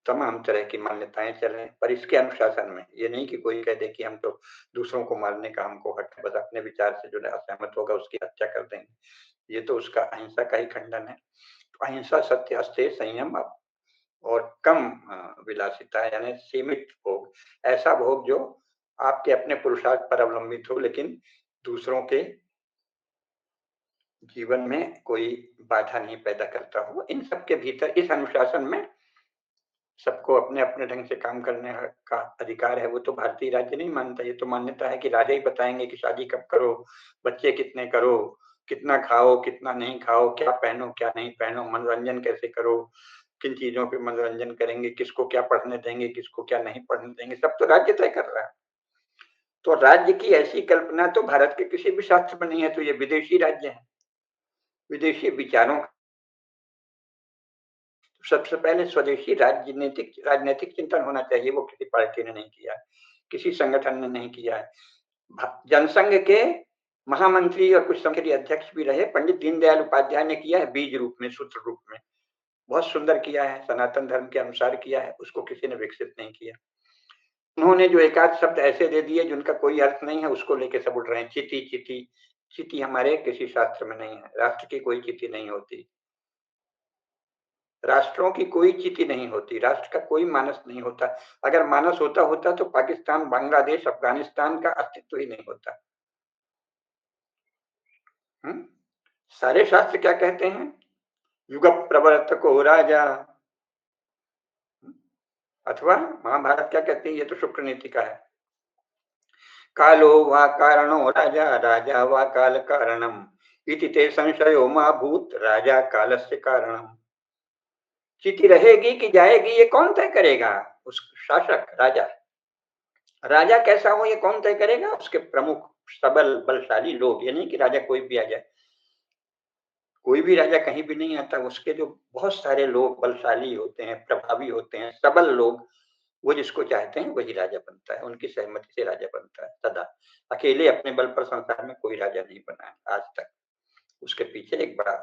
तमाम तरह की मान्यताएं चल रही हैं, पर इसके अनुशासन में। ये नहीं कि कोई कह दे कि हम तो दूसरों को मारने का हमको हक है, बस अपने विचार से जो असहमत होगा उसकी हत्या कर देंगे। ये तो उसका अहिंसा का ही खंडन है। तो अहिंसा, सत्य, अस्तेय, संयम और कम विलासिता, यानी सीमित भोग, ऐसा भोग जो आपके अपने पुरुषार्थ पर अवलंबित हो लेकिन दूसरों के जीवन में कोई बाधा नहीं पैदा करता हो। इन सब के भीतर, इस अनुशासन में सबको अपने अपने ढंग से काम करने का अधिकार है। वो तो भारतीय राज्य नहीं मानता, ये तो मान्यता है कि राजा ही बताएंगे कि शादी कब करो, बच्चे कितने करो, कितना खाओ कितना नहीं खाओ, क्या पहनो क्या नहीं पहनो, मनोरंजन कैसे करो, किन चीजों पे मनोरंजन करेंगे, किसको क्या पढ़ने देंगे, किसको क्या नहीं पढ़ने देंगे, सब तो राज्य तय कर रहा है। तो राज्य की ऐसी कल्पना तो भारत के किसी भी शास्त्र में नहीं है। तो ये विदेशी राज्य है, विदेशी विचारों। सबसे पहले स्वदेशी राजनीतिक चिंतन होना चाहिए, वो किसी पार्टी ने नहीं किया है, किसी संगठन ने नहीं किया है। जनसंघ के महामंत्री और कुछ संघ के अध्यक्ष भी रहे पंडित दीनदयाल उपाध्याय ने किया है, बीज रूप में, सूत्र रूप में, बहुत सुंदर किया है, सनातन धर्म के अनुसार किया है, उसको किसी ने विकसित नहीं किया। उन्होंने जो एकाध शब्द ऐसे दे दिए जिनका कोई अर्थ नहीं है, उसको लेके सब उड़ रहे हैं। चिति चिति चिति हमारे किसी शास्त्र में नहीं है, राष्ट्र की कोई चिति नहीं होती, राष्ट्रों की कोई चिति नहीं होती, राष्ट्र का कोई मानस नहीं होता। अगर मानस होता होता तो पाकिस्तान, बांग्लादेश, अफगानिस्तान का अस्तित्व ही नहीं होता। सारे शास्त्र क्या कहते हैं? युग प्रवर्तको राजा, अथवा महाभारत क्या कहती है? ये तो शुक्र नीति का है, कालो वा कारणो राजा, राजा वा काल कारणम, इति ते संशयो मा भूत, राजा कालस्य कारणम। चिति रहेगी कि जाएगी ये कौन तय करेगा? उस शासक, राजा। राजा कैसा हो ये कौन तय करेगा? उसके प्रमुख सबल बलशाली लोग। ये नहीं कि राजा कोई भी आ जाए, कोई भी राजा कहीं भी नहीं आता, उसके जो बहुत सारे लोग बलशाली होते हैं, प्रभावी होते हैं, सबल लोग, वो जिसको चाहते हैं वही राजा बनता है, उनकी सहमति से राजा बनता है सदा। अकेले अपने बल पर संसार में कोई राजा नहीं बना है आज तक। उसके पीछे एक बड़ा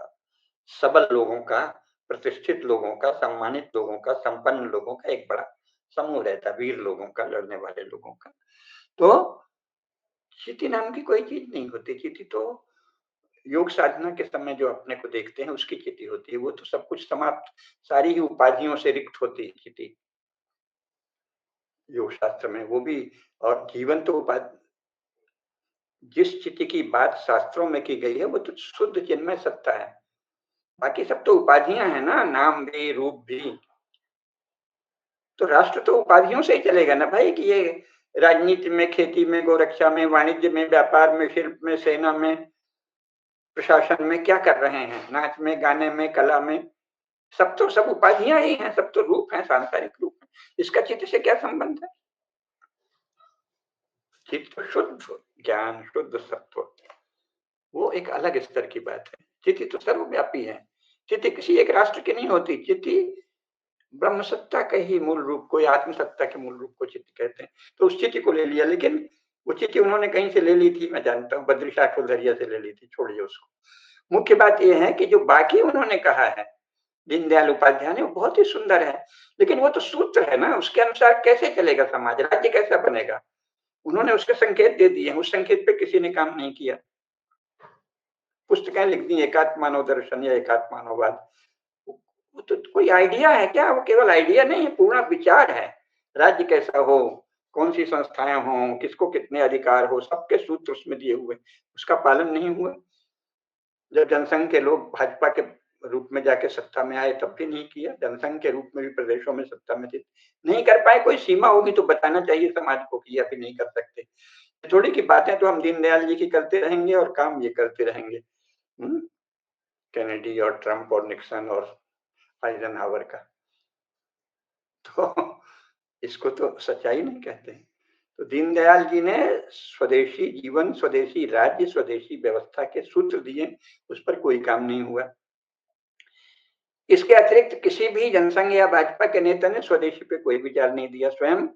सबल लोगों का, प्रतिष्ठित लोगों का, सम्मानित लोगों का, संपन्न लोगों का एक बड़ा समूह रहता है, वीर लोगों का, लड़ने वाले लोगों का। तो चिति नाम की कोई चीज नहीं होती। चिति तो योग साधना के समय जो अपने को देखते हैं उसकी चिति होती है। वो तो सब कुछ समाप्त, सारी ही उपाधियों से रिक्त होती है चिति योग शास्त्र में, वो भी। और जीवन तो उपाधि, जिस चिति की बात शास्त्रों में की गई है वो तो शुद्ध चिन्मय सत्ता है, बाकी सब तो उपाधियां हैं ना, नाम भी रूप भी। तो राष्ट्र तो उपाधियों से ही चलेगा ना भाई, कि ये राजनीति में, खेती में, गोरक्षा में, वाणिज्य में, व्यापार में, शिल्प में, सेना में, प्रशासन में क्या कर रहे हैं, नाच में, गाने में, कला में, सब तो सब उपाधियां ही हैं, सब तो रूप हैं, सांसारिक रूप है। इसका चित्त से क्या संबंध है? चित्त शुद्ध ज्ञान, शुद्ध सत्व, वो एक अलग स्तर की बात है। चित्त तो सर्वव्यापी है। चित्त किसी एक राष्ट्र की नहीं होती, चित्त ब्रह्म सत्ता का ही मूल रूप, कोई आत्म सत्ता के मूल रूप को चित्त कहते हैं। तो उस चित्त को ले लिया, लेकिन वो चित्त उन्होंने कहीं से ले ली थी, मैं जानता हूँ, बद्रीशाह फुलझरिया से ले ली थी, छोड़िए उसको। मुख्य बात यह है कि जो बाकी उन्होंने कहा है दीनदयाल उपाध्याय ने, वो बहुत ही सुंदर है, लेकिन वो तो सूत्र है ना, उसके अनुसार कैसे चलेगा समाज, राज्य कैसा बनेगा? उन्होंने उसके संकेत दे दिए, उस संकेत पे किसी ने काम नहीं किया। पुस्तकें लिख दी, एकात्म मानव दर्शन या एकात्म मानववाद, वो तो कोई आइडिया है क्या? वो केवल आइडिया नहीं है, पूरा विचार है। राज्य कैसा हो, कौन सी संस्थाएं हों, किसको कितने अधिकार हो, सबके सूत्र उसमें दिए हुए, उसका पालन नहीं हुआ। जब जनसंघ के लोग भाजपा के रूप में जाके सत्ता में आए तब भी नहीं किया, जनसंघ के रूप में भी प्रदेशों में सत्ता में थे, नहीं कर पाए। कोई सीमा होगी तो बताना चाहिए समाज को कि अभी नहीं कर सकते। थोड़ी की बातें तो हम दीनदयाल जी की करते रहेंगे और काम ये करते रहेंगे, कैनेडी और ट्रंप और निक्सन और आइजनहावर का। तो इसको तो सच्चाई नहीं कहते हैं। तो दीनदयाल जी ने स्वदेशी जीवन, स्वदेशी राज्य, स्वदेशी व्यवस्था के सूत्र दिए, उस पर कोई काम नहीं हुआ। इसके अतिरिक्त किसी भी जनसंघ या भाजपा के नेता ने स्वदेशी पे कोई विचार नहीं दिया। स्वयं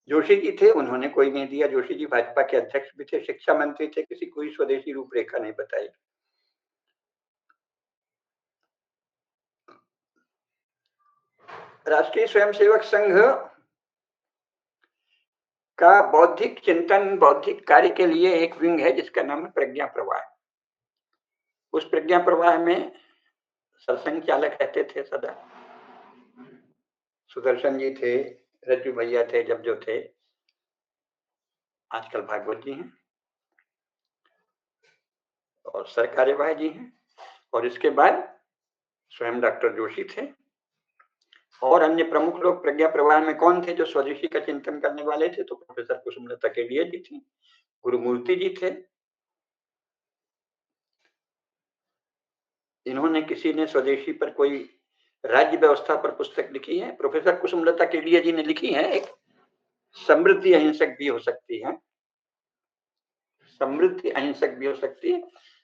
जोशी जी थे, उन्होंने कोई नहीं दिया। जोशी जी भाजपा के अध्यक्ष भी थे, शिक्षा मंत्री थे, किसी कोई स्वदेशी रूपरेखा नहीं बताई। राष्ट्रीय स्वयंसेवक संघ का बौद्धिक चिंतन, बौद्धिक कार्य के लिए एक विंग है जिसका नाम है प्रज्ञा प्रवाह। उस प्रज्ञा प्रवाह में सत्संग चालक रहते थे सदा, सुदर्शन जी थे, रज्जू भैया थे जब जो थे, आजकल भागवत जी हैं, और सरकारे भाई जी हैं, और इसके बाद स्वयं डॉक्टर जोशी थे, और अन्य प्रमुख लोग प्रज्ञा प्रवाह में कौन थे जो स्वदेशी का चिंतन करने वाले थे? तो प्रोफेसर कुसुमलता केडिया जी थी, गुरुमूर्ति जी थे। इन्होंने, किसी ने स्वदेशी पर कोई राज्य व्यवस्था पर पुस्तक लिखी है? प्रोफेसर कुसुमलता केडिया जी ने लिखी है, एक समृद्धि अहिंसक भी हो सकती है, समृद्धि अहिंसक भी हो सकती है।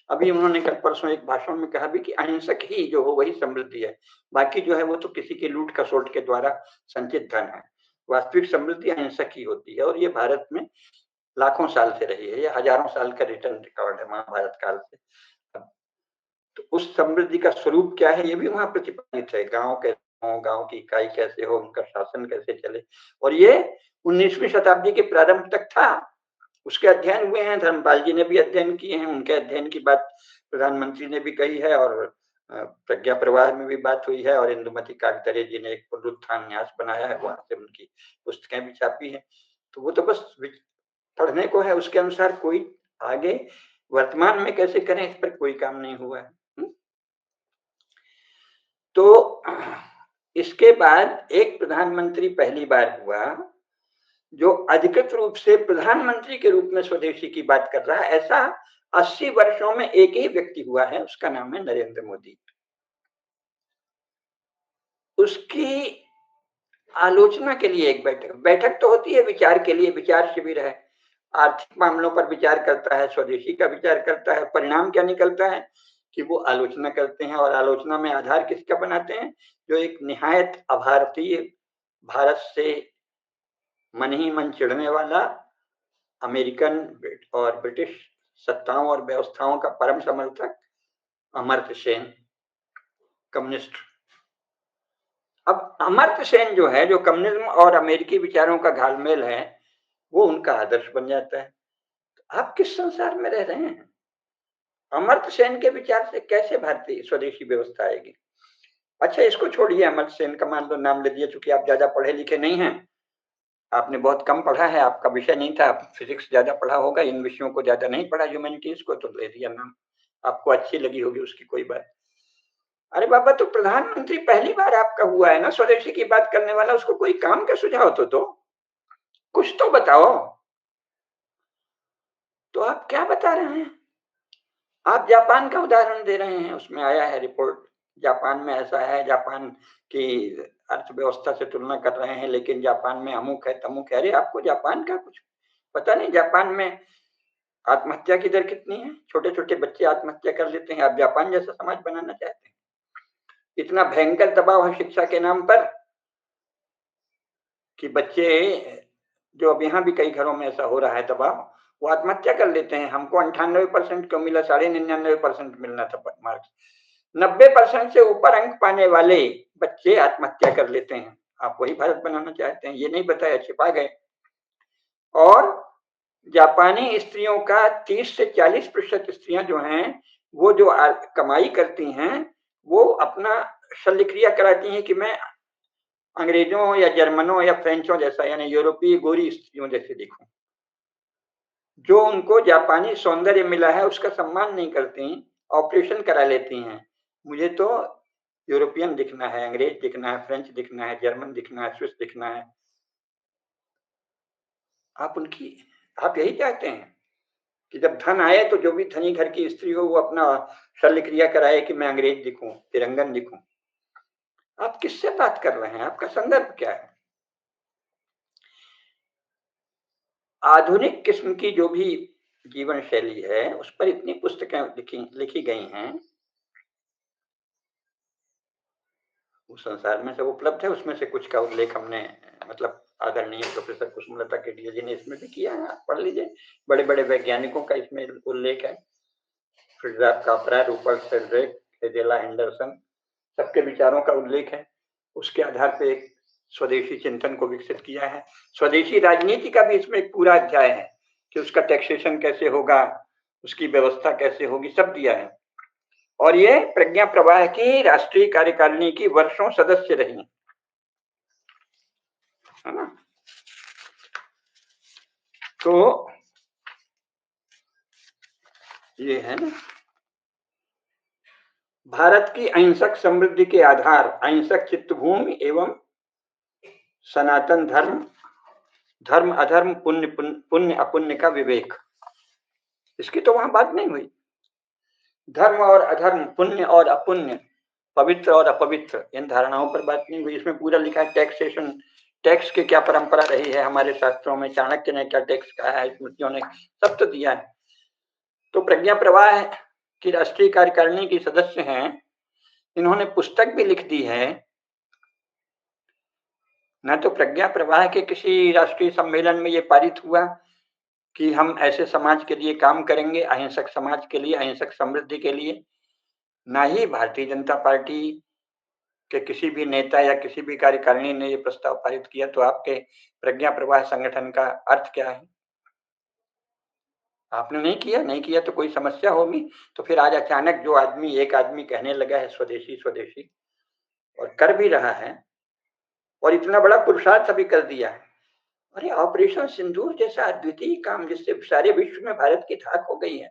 अभी उन्होंने कल परसों एक भाषण में कहा भी कि अहिंसक ही जो हो वही समृद्धि है, बाकी जो है वो तो किसी के लूट खसोट के द्वारा संचित धन है। वास्तविक समृद्धि अहिंसक ही होती है, और ये भारत में लाखों साल से रही है, ये हजारों साल का रिटर्न रिकॉर्ड है महाभारत काल से। तो उस समृद्धि का स्वरूप क्या है ये भी वहां प्रतिपादित है, गांव की इकाई कैसे हो, उनका शासन कैसे चले, और ये 19वीं शताब्दी के प्रारंभ तक था। उसके अध्ययन हुए हैं, धर्मपाल जी ने भी अध्ययन किए हैं, उनके अध्ययन की बात प्रधानमंत्री ने भी कही है, और प्रज्ञा प्रवाह में भी बात हुई है, और इंदुमती काकदरे जी ने एक पुनरुत्थान न्यास बनाया है, वहां से उनकी पुस्तकें भी छापी हैं। तो वो तो बस पढ़ने को है, उसके अनुसार कोई आगे वर्तमान में कैसे करें इस पर कोई काम नहीं हुआ है। तो इसके बाद एक प्रधानमंत्री पहली बार हुआ जो अधिकृत रूप से प्रधानमंत्री के रूप में स्वदेशी की बात कर रहा है। ऐसा 80 वर्षों में एक ही व्यक्ति हुआ है, उसका नाम है नरेंद्र मोदी। उसकी आलोचना के लिए एक बैठक तो होती है विचार के लिए, विचार शिविर है, आर्थिक मामलों पर विचार करता है, स्वदेशी का विचार करता है। परिणाम क्या निकलता है कि वो आलोचना करते हैं, और आलोचना में आधार किसका बनाते हैं? जो एक निहायत अभारतीय, भारत से मन ही मन चिढ़ने वाला अमेरिकन और ब्रिटिश सत्ताओं और व्यवस्थाओं का परम समर्थक अमर्त्य सेन, कम्युनिस्ट। अब अमर्त्य सेन जो है, जो कम्युनिज्म और अमेरिकी विचारों का घालमेल है, वो उनका आदर्श बन जाता है। आप किस संसार में रह रहे हैं? अमर्त्य सेन के विचार से कैसे भारतीय स्वदेशी व्यवस्था आएगी? अच्छा, इसको छोड़िए, अमर्त्य सेन का मान लो नाम ले दिया, चूंकि आप ज्यादा पढ़े लिखे नहीं हैं, आपने बहुत कम पढ़ा है, आपका विषय नहीं था, फिजिक्स ज्यादा पढ़ा होगा, इन विषयों को ज्यादा नहीं पढ़ा, ह्यूमैनिटीज को, तो ले दिया नाम, आपको अच्छी लगी होगी उसकी कोई बात। अरे बाबा, तो प्रधानमंत्री पहली बार आपका हुआ है ना स्वदेशी की बात करने वाला, उसको कोई काम का सुझाव तो दो, कुछ तो बताओ। तो आप क्या बता रहे हैं? आप जापान का उदाहरण दे रहे हैं, उसमें आया है रिपोर्ट, जापान में ऐसा है, जापान की अर्थव्यवस्था से तुलना कर रहे हैं, लेकिन जापान में अमुक है तमुक है। अरे आपको जापान का कुछ पता नहीं? जापान में आत्महत्या की दर कितनी है, छोटे छोटे बच्चे आत्महत्या कर लेते हैं। आप जापान जैसा समाज बनाना चाहते हैं? इतना भयंकर दबाव है शिक्षा के नाम पर कि बच्चे, जो अब यहाँ भी कई घरों में ऐसा हो रहा है दबाव, वो आत्महत्या कर लेते हैं। हमको 98% क्यों मिला, 99.99% मिलना था मार्क्स, 90% से ऊपर अंक पाने वाले बच्चे आत्महत्या कर लेते हैं। आप वही भारत बनाना चाहते हैं? ये नहीं बताया, छिपा गए। और जापानी स्त्रियों का 30 से 40% स्त्रियां जो हैं, वो जो कमाई करती हैं, वो अपना शल्य क्रिया कराती हैं कि मैं अंग्रेजों या जर्मनों या फ्रेंचों जैसा, यानी यूरोपीय गोरी स्त्रियों जैसे दिखूं। जो उनको जापानी सौंदर्य मिला है उसका सम्मान नहीं करती, ऑपरेशन करा लेती हैं। मुझे तो यूरोपियन दिखना है, अंग्रेज दिखना है, फ्रेंच दिखना है, जर्मन दिखना है, स्विस दिखना है। आप यही चाहते हैं कि जब धन आए तो जो भी धनी घर की स्त्री हो वो अपना शल्य क्रिया कराए कि मैं अंग्रेज दिखूं, तिरंगन दिखूं। आप किससे बात कर रहे हैं? आपका संदर्भ क्या है? आधुनिक किस्म की जो भी जीवन शैली है उस पर इतनी पुस्तकें लिखी गई हैं, उस संसार में सब उपलब्ध है। उसमें से कुछ का उल्लेख हमने, मतलब आदरणीय प्रोफेसर कुसुमलता केडिया जी ने इसमें भी किया है, आप पढ़ लीजिए। बड़े बड़े वैज्ञानिकों का इसमें उल्लेख है, फ्रिट्ज कापरा, रूपर्ट शेल्ड्रेक, एजेला एंडरसन, सबके विचारों का उल्लेख है। उसके आधार पे एक स्वदेशी चिंतन को विकसित किया है। स्वदेशी राजनीति का भी इसमें एक पूरा अध्याय है कि उसका टैक्सेशन कैसे होगा, उसकी व्यवस्था कैसे होगी, सब दिया है। और ये प्रज्ञा प्रवाह की राष्ट्रीय कार्यकारिणी की वर्षों सदस्य रही, है ना। तो ये है ना, भारत की अहिंसक समृद्धि के आधार अहिंसक चित्तभूमि एवं सनातन धर्म, धर्म अधर्म, पुण्य पुण्य अपुण्य का विवेक, इसकी तो वहां बात नहीं हुई। धर्म और अधर्म, पुण्य और अपुण्य, पवित्र और अपवित्र, इन धारणाओं पर बात नहीं हुई। इसमें पूरा लिखा है टैक्सेशन, टैक्स की क्या परंपरा रही है हमारे शास्त्रों में, चाणक्य ने क्या टैक्स कहा है, स्मृतियों ने सब तो दिया है। तो प्रज्ञा प्रवाह की राष्ट्रीय कार्यकारिणी की सदस्य हैं, इन्होंने पुस्तक भी लिख दी है। न तो प्रज्ञा प्रवाह के किसी राष्ट्रीय सम्मेलन में ये पारित हुआ कि हम ऐसे समाज के लिए काम करेंगे, अहिंसक समाज के लिए, अहिंसक समृद्धि के लिए, ना ही भारतीय जनता पार्टी के किसी भी नेता या किसी भी कार्यकारिणी ने ये प्रस्ताव पारित किया। तो आपके प्रज्ञा प्रवाह संगठन का अर्थ क्या है? आपने नहीं किया तो कोई समस्या होगी। तो फिर आज अचानक जो आदमी, एक आदमी कहने लगा है स्वदेशी स्वदेशी, और कर भी रहा है, और इतना बड़ा पुरुषार्थ अभी कर दिया है। अरे ऑपरेशन सिंदूर जैसा अद्वितीय काम जिससे सारे विश्व में भारत की धाक हो गई है,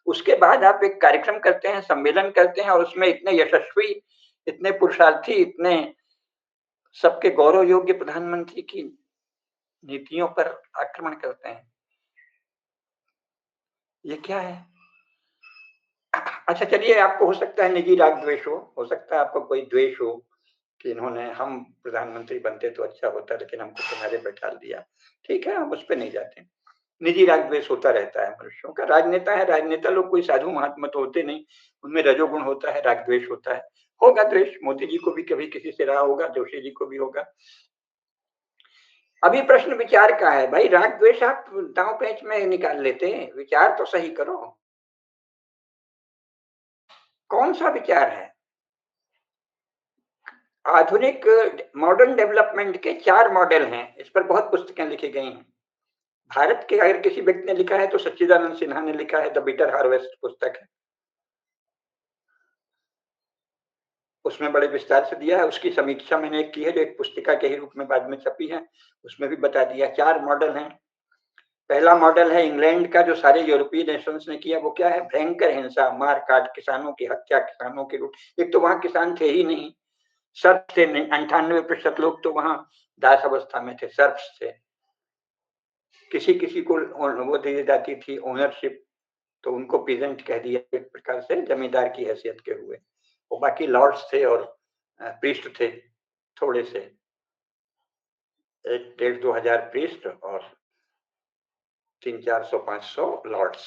उसके बाद आप एक कार्यक्रम करते हैं, सम्मेलन करते हैं, और उसमें इतने यशस्वी, इतने पुरुषार्थी, इतने सबके गौरव योग्य प्रधानमंत्री की नीतियों पर आक्रमण करते हैं। ये क्या है? अच्छा चलिए, आपको हो सकता है निजी राग द्वेष हो सकता है आपको कोई द्वेष हो कि इन्होंने, हम प्रधानमंत्री बनते तो अच्छा होता लेकिन हमको किनारे बैठा दिया। ठीक है, हम उस पर नहीं जाते। निजी राग द्वेष होता रहता है मनुष्यों का, राजनेता है, राजनेता लोग कोई साधु महात्मा तो होते नहीं, उनमें रजोगुण होता है, राग द्वेष होता है, होगा द्वेष। मोदी जी को भी कभी किसी से रहा होगा, जोशी जी को भी होगा। अभी प्रश्न विचार का है भाई, राग द्वेष आप दांव पेंच में निकाल लेते हैं, विचार तो सही करो। कौन सा विचार है? आधुनिक मॉडर्न डेवलपमेंट के 4 मॉडल हैं, इस पर बहुत पुस्तकें लिखी गई हैं। भारत के अगर किसी व्यक्ति ने लिखा है तो सच्चिदानंद सिन्हा ने लिखा है, द बिटर हार्वेस्ट पुस्तक है, उसमें बड़े विस्तार से दिया है। उसकी समीक्षा मैंने की है जो एक पुस्तिका के ही रूप में बाद में छपी है, उसमें भी बता दिया। 4 मॉडल हैं। पहला मॉडल है इंग्लैंड का, जो सारे यूरोपीय नेशंस ने किया। वो क्या है? भयंकर हिंसा, मार काट, किसानों की हत्या, किसानों की लूट। एक तो वहां किसान थे ही नहीं, सर्फ थे नहीं, 98% लोग तो वहां दास अवस्था में थे, सर्फ थे। किसी किसी को वो दी जाती थी ओनरशिप, तो उनको पीजेंट कह दिया, एक प्रकार से जमींदार की हैसियत के हुए। वो बाकी लॉर्ड्स थे और प्रीस्ट थे, थोड़े से, 1-1.5-2 हजार प्रीस्ट और 300-400-500 लॉर्ड्स।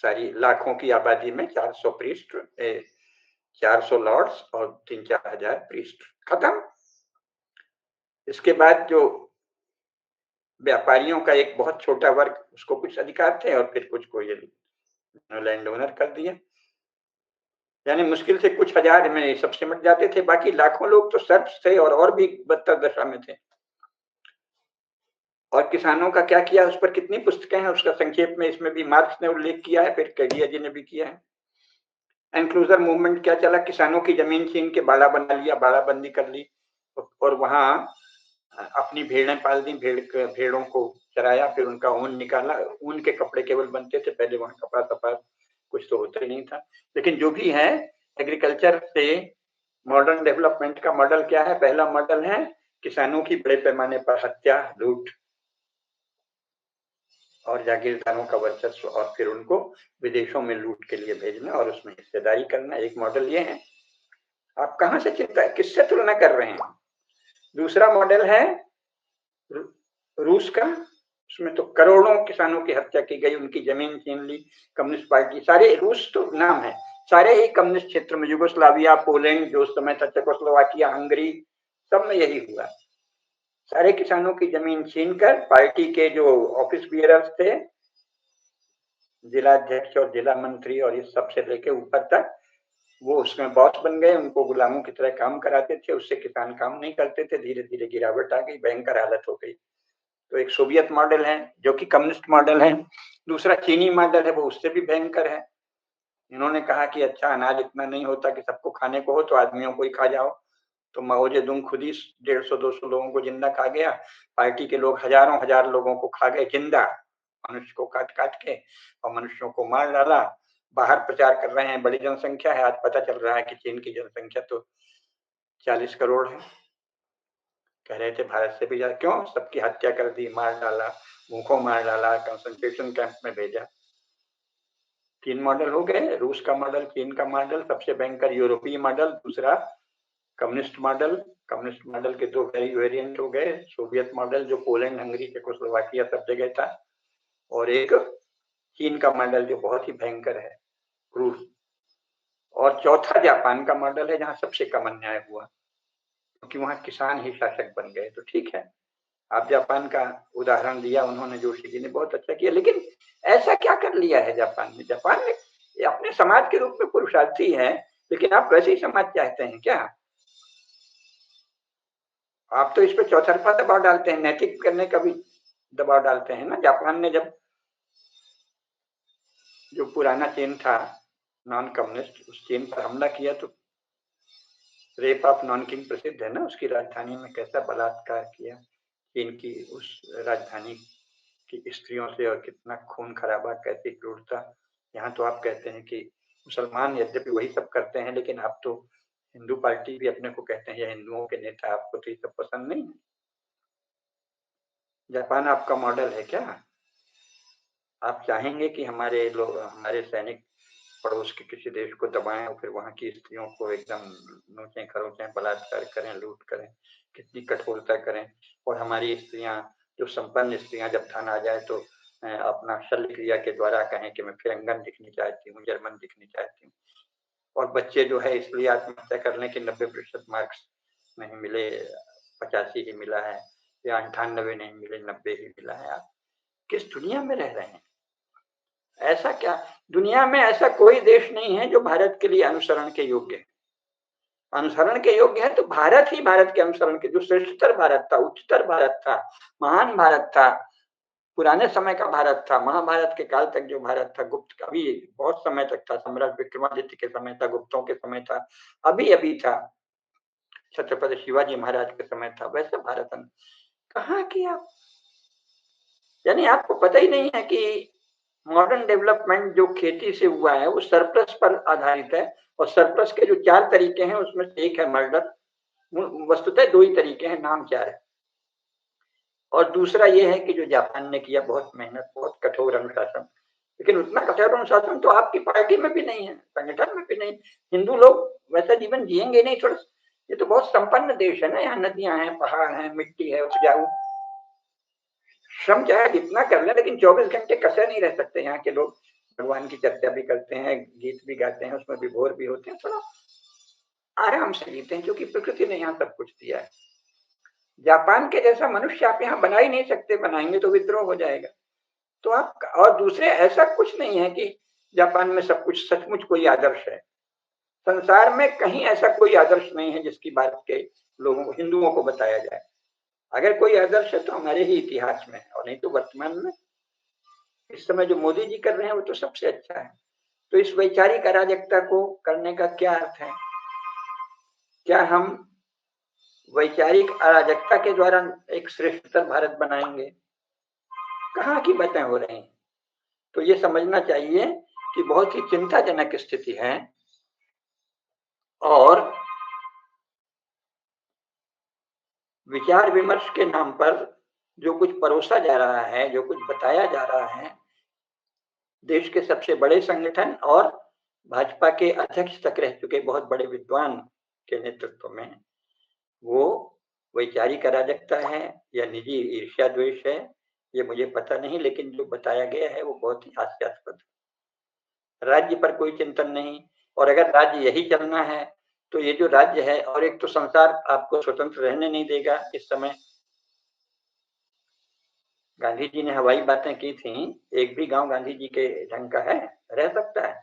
सारी लाखों की आबादी में 400 प्रीस्ट, 400 लॉर्ड्स और 3-4 हजार प्रीस्ट, खत्म। इसके बाद जो व्यापारियों का एक बहुत छोटा वर्ग, उसको कुछ अधिकार थे, और फिर कुछ को ये लैंड ओनर कर दिया। यानी मुश्किल से कुछ हजार में सब सिमट जाते थे, बाकी लाखों लोग तो सर्फ थे और भी बदतर दशा में थे। और किसानों का क्या किया, उस पर कितनी पुस्तकें हैं, उसका संक्षेप में इसमें भी मार्क्स ने उल्लेख किया है, फिर कैडिया जी ने भी किया है। एनक्लोजर मूवमेंट क्या चला, किसानों की जमीन छीन के बाड़ा बना लिया, बाड़ाबंदी कर ली, और वहां अपनी भेड़ें पाल दी, भेड़ों को चराया, फिर उनका ऊन निकाला। ऊन के कपड़े केवल बनते थे, पहले वहां कपड़ा सपा कुछ तो होता ही नहीं था। लेकिन जो भी है, एग्रीकल्चर से मॉडर्न डेवलपमेंट का मॉडल क्या है? पहला मॉडल है किसानों की बड़े पैमाने पर हत्या, लूट और जागीरदारों का वर्चस्व, और फिर उनको विदेशों में लूट के लिए भेजना और उसमें हिस्सेदारी करना। एक मॉडल ये है। आप कहां से चिंता, किससे तुलना कर रहे हैं? दूसरा मॉडल है रूस का, उसमें तो करोड़ों किसानों की हत्या की गई, उनकी जमीन छीन ली कम्युनिस्ट पार्टी। सारे रूस तो नाम है, सारे ही कम्युनिस्ट क्षेत्र में, युगोस्लाविया, पोलैंड जो उस समय था, चेकोस्लोवाकिया, हंगरी, सब में यही हुआ। सारे किसानों की जमीन छीनकर पार्टी के जो ऑफिस बियरर्स थे, जिला अध्यक्ष और जिला मंत्री और इस सबसे लेके ऊपर तक, वो उसमें बॉस बन गए, उनको गुलामों की तरह काम कराते थे, उससे किसान काम नहीं करते थे, धीरे धीरे गिरावट आ गई, भयंकर हालत हो गई। तो एक सोवियत मॉडल है जो कि कम्युनिस्ट मॉडल है, दूसरा चीनी मॉडल है, वो उससे भी भयंकर है। इन्होंने कहा कि अच्छा अनाज इतना नहीं होता कि सबको खाने को हो, तो आदमियों को ही खा जाओ। तो माओ जेदुंग खुद ही 150-200 लोगों को जिंदा खा गया, पार्टी के लोग हजारों हजार लोगों को खा गए जिंदा, मनुष्य को काट काट के, और मनुष्यों को मार डाला। बाहर प्रचार कर रहे हैं बड़ी जनसंख्या है, आज पता चल रहा है कि चीन की जनसंख्या तो 40 करोड़ है। कह रहे थे भारत से भी ज्यादा, क्यों? सबकी हत्या कर दी, मार डाला, भूखों मार डाला, कंसंट्रेशन कैंप में भेजा। 3 मॉडल हो गए, रूस का मॉडल, चीन का मॉडल, सबसे भयंकर यूरोपीय मॉडल, दूसरा कम्युनिस्ट मॉडल। कम्युनिस्ट मॉडल के 2 वेरिएंट हो गए, सोवियत मॉडल जो पोलैंड, हंगरी, चेकोस्लोवाकिया सब जगह था, और एक चीन का मॉडल जो बहुत ही भयंकर है, क्रूर। और चौथा जापान का मॉडल है, जहां सबसे कम अन्याय हुआ, क्योंकि वहां किसान ही शासक बन गए। तो ठीक है, आप जापान का उदाहरण दिया उन्होंने, जोशी जी ने बहुत अच्छा किया, लेकिन ऐसा क्या कर लिया है जापान ने? जापान में अपने समाज के रूप में पुरुषार्थी है, लेकिन आप वैसे ही समाज चाहते हैं क्या? आप तो इस पे चौतरफा दबाव डालते हैं, नैतिक करने का भी दबाव डालते हैं ना। जापान ने जब जो पुराना चीन था, नॉन कम्युनिस्ट, उस चीन पर हमला किया, तो रेप ऑफ नॉनकिंग प्रसिद्ध है ना, उसकी राजधानी में कैसा बलात्कार किया चीन की उस राजधानी की स्त्रियों से, और कितना खून खराबा, कैसी क्रूरता। यहाँ तो आप कहते हैं कि मुसलमान यद्यपि वही सब करते हैं, लेकिन आप तो हिंदू पार्टी भी अपने को कहते हैं, या हिंदुओं के नेता, आपको तो ये सब पसंद नहीं है। जापान आपका मॉडल है क्या? आप चाहेंगे कि हमारे लोग, हमारे सैनिक पड़ोस के किसी देश को दबाएं और फिर वहां की स्त्रियों को एकदम नोचें खरोचें, बलात्कार करें, लूट करें, कितनी कठोरता करें? और हमारी स्त्रियां, जो संपन्न स्त्रियां, जब धन आ जाए तो अपना शल्य क्रिया के द्वारा कहें कि मैं फिरंगन दिखनी चाहती हूँ, जर्मन दिखनी चाहती हूँ। और बच्चे जो है इसलिए आत्महत्या करने के 90% मार्क्स नहीं मिले, 85 ही मिला है, या 98 नहीं मिले, 90 ही मिला है। आप किस दुनिया में रह रहे हैं? ऐसा क्या, दुनिया में ऐसा कोई देश नहीं है जो भारत के लिए अनुसरण के योग्य है। अनुसरण के योग्य है तो भारत ही, भारत के अनुसरण के, जो श्रेष्ठतर भारत था, उच्चतर भारत था, महान भारत था, पुराने समय का भारत था, महाभारत के काल तक जो भारत था, गुप्त अभी बहुत समय तक था, सम्राट विक्रमादित्य के समय था, गुप्तों के समय था, अभी अभी था, छत्रपति शिवाजी महाराज के समय था, वैसा भारत कहाँ किया? यानी आपको पता ही नहीं है कि मॉडर्न डेवलपमेंट जो खेती से हुआ है वो सरप्लस पर आधारित है, और सरप्लस के जो 4 तरीके हैं उसमें से एक है मर्डर। वस्तुतः 2 ही तरीके हैं, नाम 4 है। और दूसरा ये है कि जो जापान ने किया, बहुत मेहनत, बहुत कठोर अनुशासन, लेकिन उतना कठोर अनुशासन तो आपकी पार्टी में भी नहीं है, संगठन में भी नहीं। हिंदू लोग वैसा जीवन जिएंगे नहीं थोड़ा। ये तो बहुत संपन्न देश है ना, यहाँ नदियां हैं, पहाड़ हैं, मिट्टी है, उपजाऊ। श्रम चाहे जितना कर ले, लेकिन 24 घंटे कसे नहीं रह सकते यहाँ के लोग। भगवान की चर्चा भी करते हैं, गीत भी गाते हैं, उसमें विभोर भी होते हैं, थोड़ा आराम से जीते हैं, क्योंकि प्रकृति ने यहाँ सब कुछ दिया है। जापान के जैसा मनुष्य आप यहाँ बना ही नहीं सकते, बनाएंगे तो विद्रोह हो जाएगा। तो आप, और दूसरे ऐसा कुछ नहीं है कि जापान में सब कुछ सचमुच कोई आदर्श है। संसार में कहीं ऐसा कोई आदर्श नहीं है जिसकी बात के लोगों को, हिंदुओं को बताया जाए। अगर कोई आदर्श है तो हमारे ही इतिहास में, और नहीं तो वर्तमान में इस समय जो मोदी जी कर रहे हैं वो तो सबसे अच्छा है। तो इस वैचारिक अराजकता को करने का क्या अर्थ है? क्या हम वैचारिक अराजकता के द्वारा एक श्रेष्ठतर भारत बनाएंगे? कहाँ की बातें हो रही हैं? तो ये समझना चाहिए कि बहुत ही चिंताजनक स्थिति है, और विचार विमर्श के नाम पर जो कुछ परोसा जा रहा है, जो कुछ बताया जा रहा है, देश के सबसे बड़े संगठन और भाजपा के अध्यक्ष तक रह चुके बहुत बड़े विद्वान के नेतृत्व में, वो वैचारिक अराजकता है या निजी ईर्ष्या द्वेष है, ये मुझे पता नहीं, लेकिन जो बताया गया है वो बहुत ही हास्यास्पद है। राज्य पर कोई चिंतन नहीं, और अगर राज्य यही चलना है तो ये जो राज्य है, और एक तो संसार आपको स्वतंत्र रहने नहीं देगा इस समय। गांधी जी ने हवाई बातें की थी, एक भी गांव गांधी जी के ढंग का है, रह सकता है?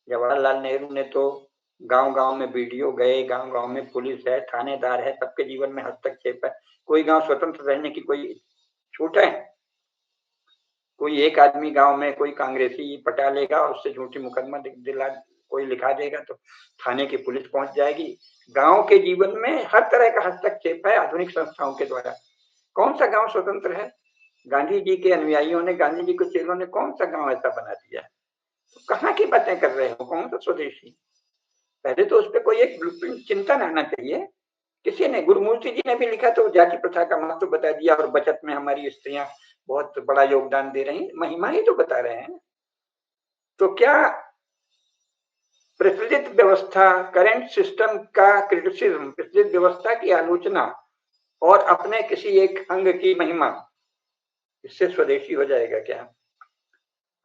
जवाहरलाल नेहरू ने तो गांव-गांव में बीडीओ गए, गांव-गांव में पुलिस है, थानेदार है, सबके जीवन में हस्तक्षेप है। कोई गांव स्वतंत्र रहने की कोई छूट है? कोई एक आदमी गांव में कोई कांग्रेसी पटा लेगा और उससे झूठी मुकदमा दिला कोई लिखा देगा तो थाने की पुलिस पहुंच जाएगी। गांव के जीवन में हर तरह का हस्तक्षेप है आधुनिक संस्थाओं के द्वारा। कौन सा गांव स्वतंत्र है? गांधी जी के अनुयायियों ने, गांधी जी के चेलों ने कौन सा गांव ऐसा बना दिया? तो कहाँ की बातें कर रहे हो? कौन सा स्वदेशी? पहले तो उस पर कोई एक ब्लूप्रिंट चिंतन आना चाहिए। किसी ने, गुरुमूर्ति जी ने भी लिखा तो जाति प्रथा का महत्व बता दिया और बचत में हमारी स्त्रियां बहुत बड़ा योगदान दे रही हैं, महिमा ही तो बता रहे हैं। तो क्या प्रचलित व्यवस्था, करंट सिस्टम का क्रिटिसिज्म, प्रचलित व्यवस्था की आलोचना और अपने किसी एक अंग की महिमा, इससे स्वदेशी हो जाएगा क्या?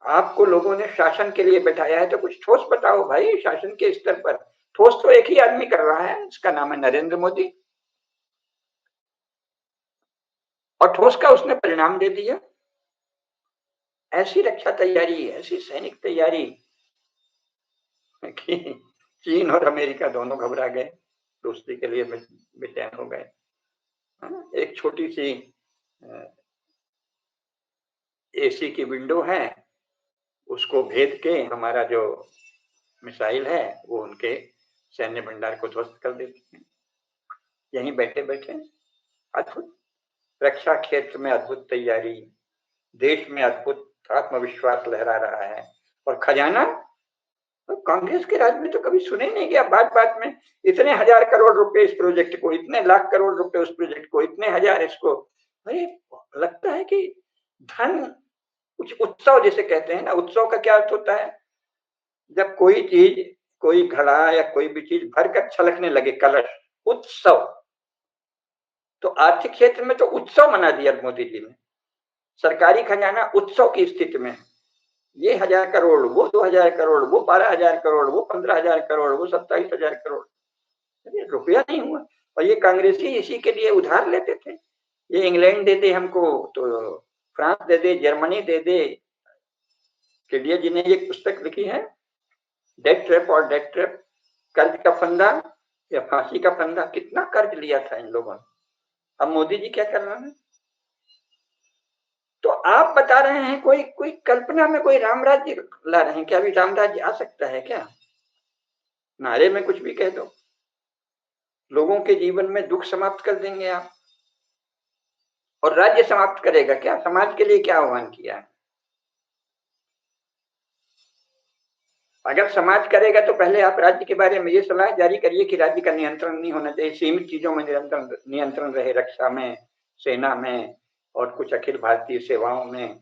आपको लोगों ने शासन के लिए बैठाया है तो कुछ ठोस बताओ भाई। शासन के स्तर पर ठोस तो एक ही आदमी कर रहा है, इसका नाम है नरेंद्र मोदी, और ठोस का उसने परिणाम दे दिया। ऐसी रक्षा तैयारी, ऐसी सैनिक तैयारी कि चीन और अमेरिका दोनों घबरा गए, दोस्ती के लिए बेचैन हो गए। एक छोटी सी एसी की विंडो है, उसको भेद के हमारा जो मिसाइल है वो उनके सैन्य भंडार को ध्वस्त कर देती है। यहीं बैठे बैठे अद्भुत रक्षा क्षेत्र में अद्भुत तैयारी, देश में अद्भुत आत्मविश्वास लहरा रहा है। और खजाना तो कांग्रेस के राज में तो कभी सुने नहीं गया। बात बात में इतने हजार करोड़ रुपए इस प्रोजेक्ट को, इतने लाख करोड़ रुपए उस प्रोजेक्ट को, इतने हजार इसको। अरे लगता है कि धन कुछ उत्सव जिसे कहते हैं ना, उत्सव का क्या अर्थ होता है? जब कोई चीज, कोई घड़ा या कोई भी चीज भरकर छलकने लगे, कलश, उत्सव। तो आर्थिक क्षेत्र में तो उत्सव मना दिया मोदी जी ने। सरकारी खजाना उत्सव की स्थिति में, ये 1000 करोड़, वो 2000 करोड़, वो 12,000 करोड़, वो 15,000 करोड़, वो 27,000 करोड़, अरे रुपया नहीं हुआ। और ये कांग्रेसी इसी के लिए उधार लेते थे। ये इंग्लैंड दे दे हमको तो फ्रांस दे दे, जर्मनी दे दे। केडिया जी ने एक पुस्तक लिखी है, डेट ट्रैप और डेट ट्रैप, कर्ज का फंदा या फांसी का फंदा। कितना कर्ज लिया था इन लोगों ने। अब मोदी जी क्या कर रहे हैं? तो आप बता रहे हैं कोई कोई कल्पना में कोई राम राज्य ला रहे हैं क्या? अभी राम राज्य आ सकता है क्या? नारे में कुछ भी कह दो, लोगों के जीवन में दुख समाप्त कर देंगे आप। और राज्य समाप्त करेगा क्या? समाज के लिए क्या आह्वान किया है? अगर समाज करेगा तो पहले आप राज्य के बारे में ये सलाह जारी करिए कि राज्य का नियंत्रण नहीं होना चाहिए, सीमित चीजों में निरंतर नियंत्रण रहे, रक्षा में, सेना में और कुछ अखिल भारतीय सेवाओं में,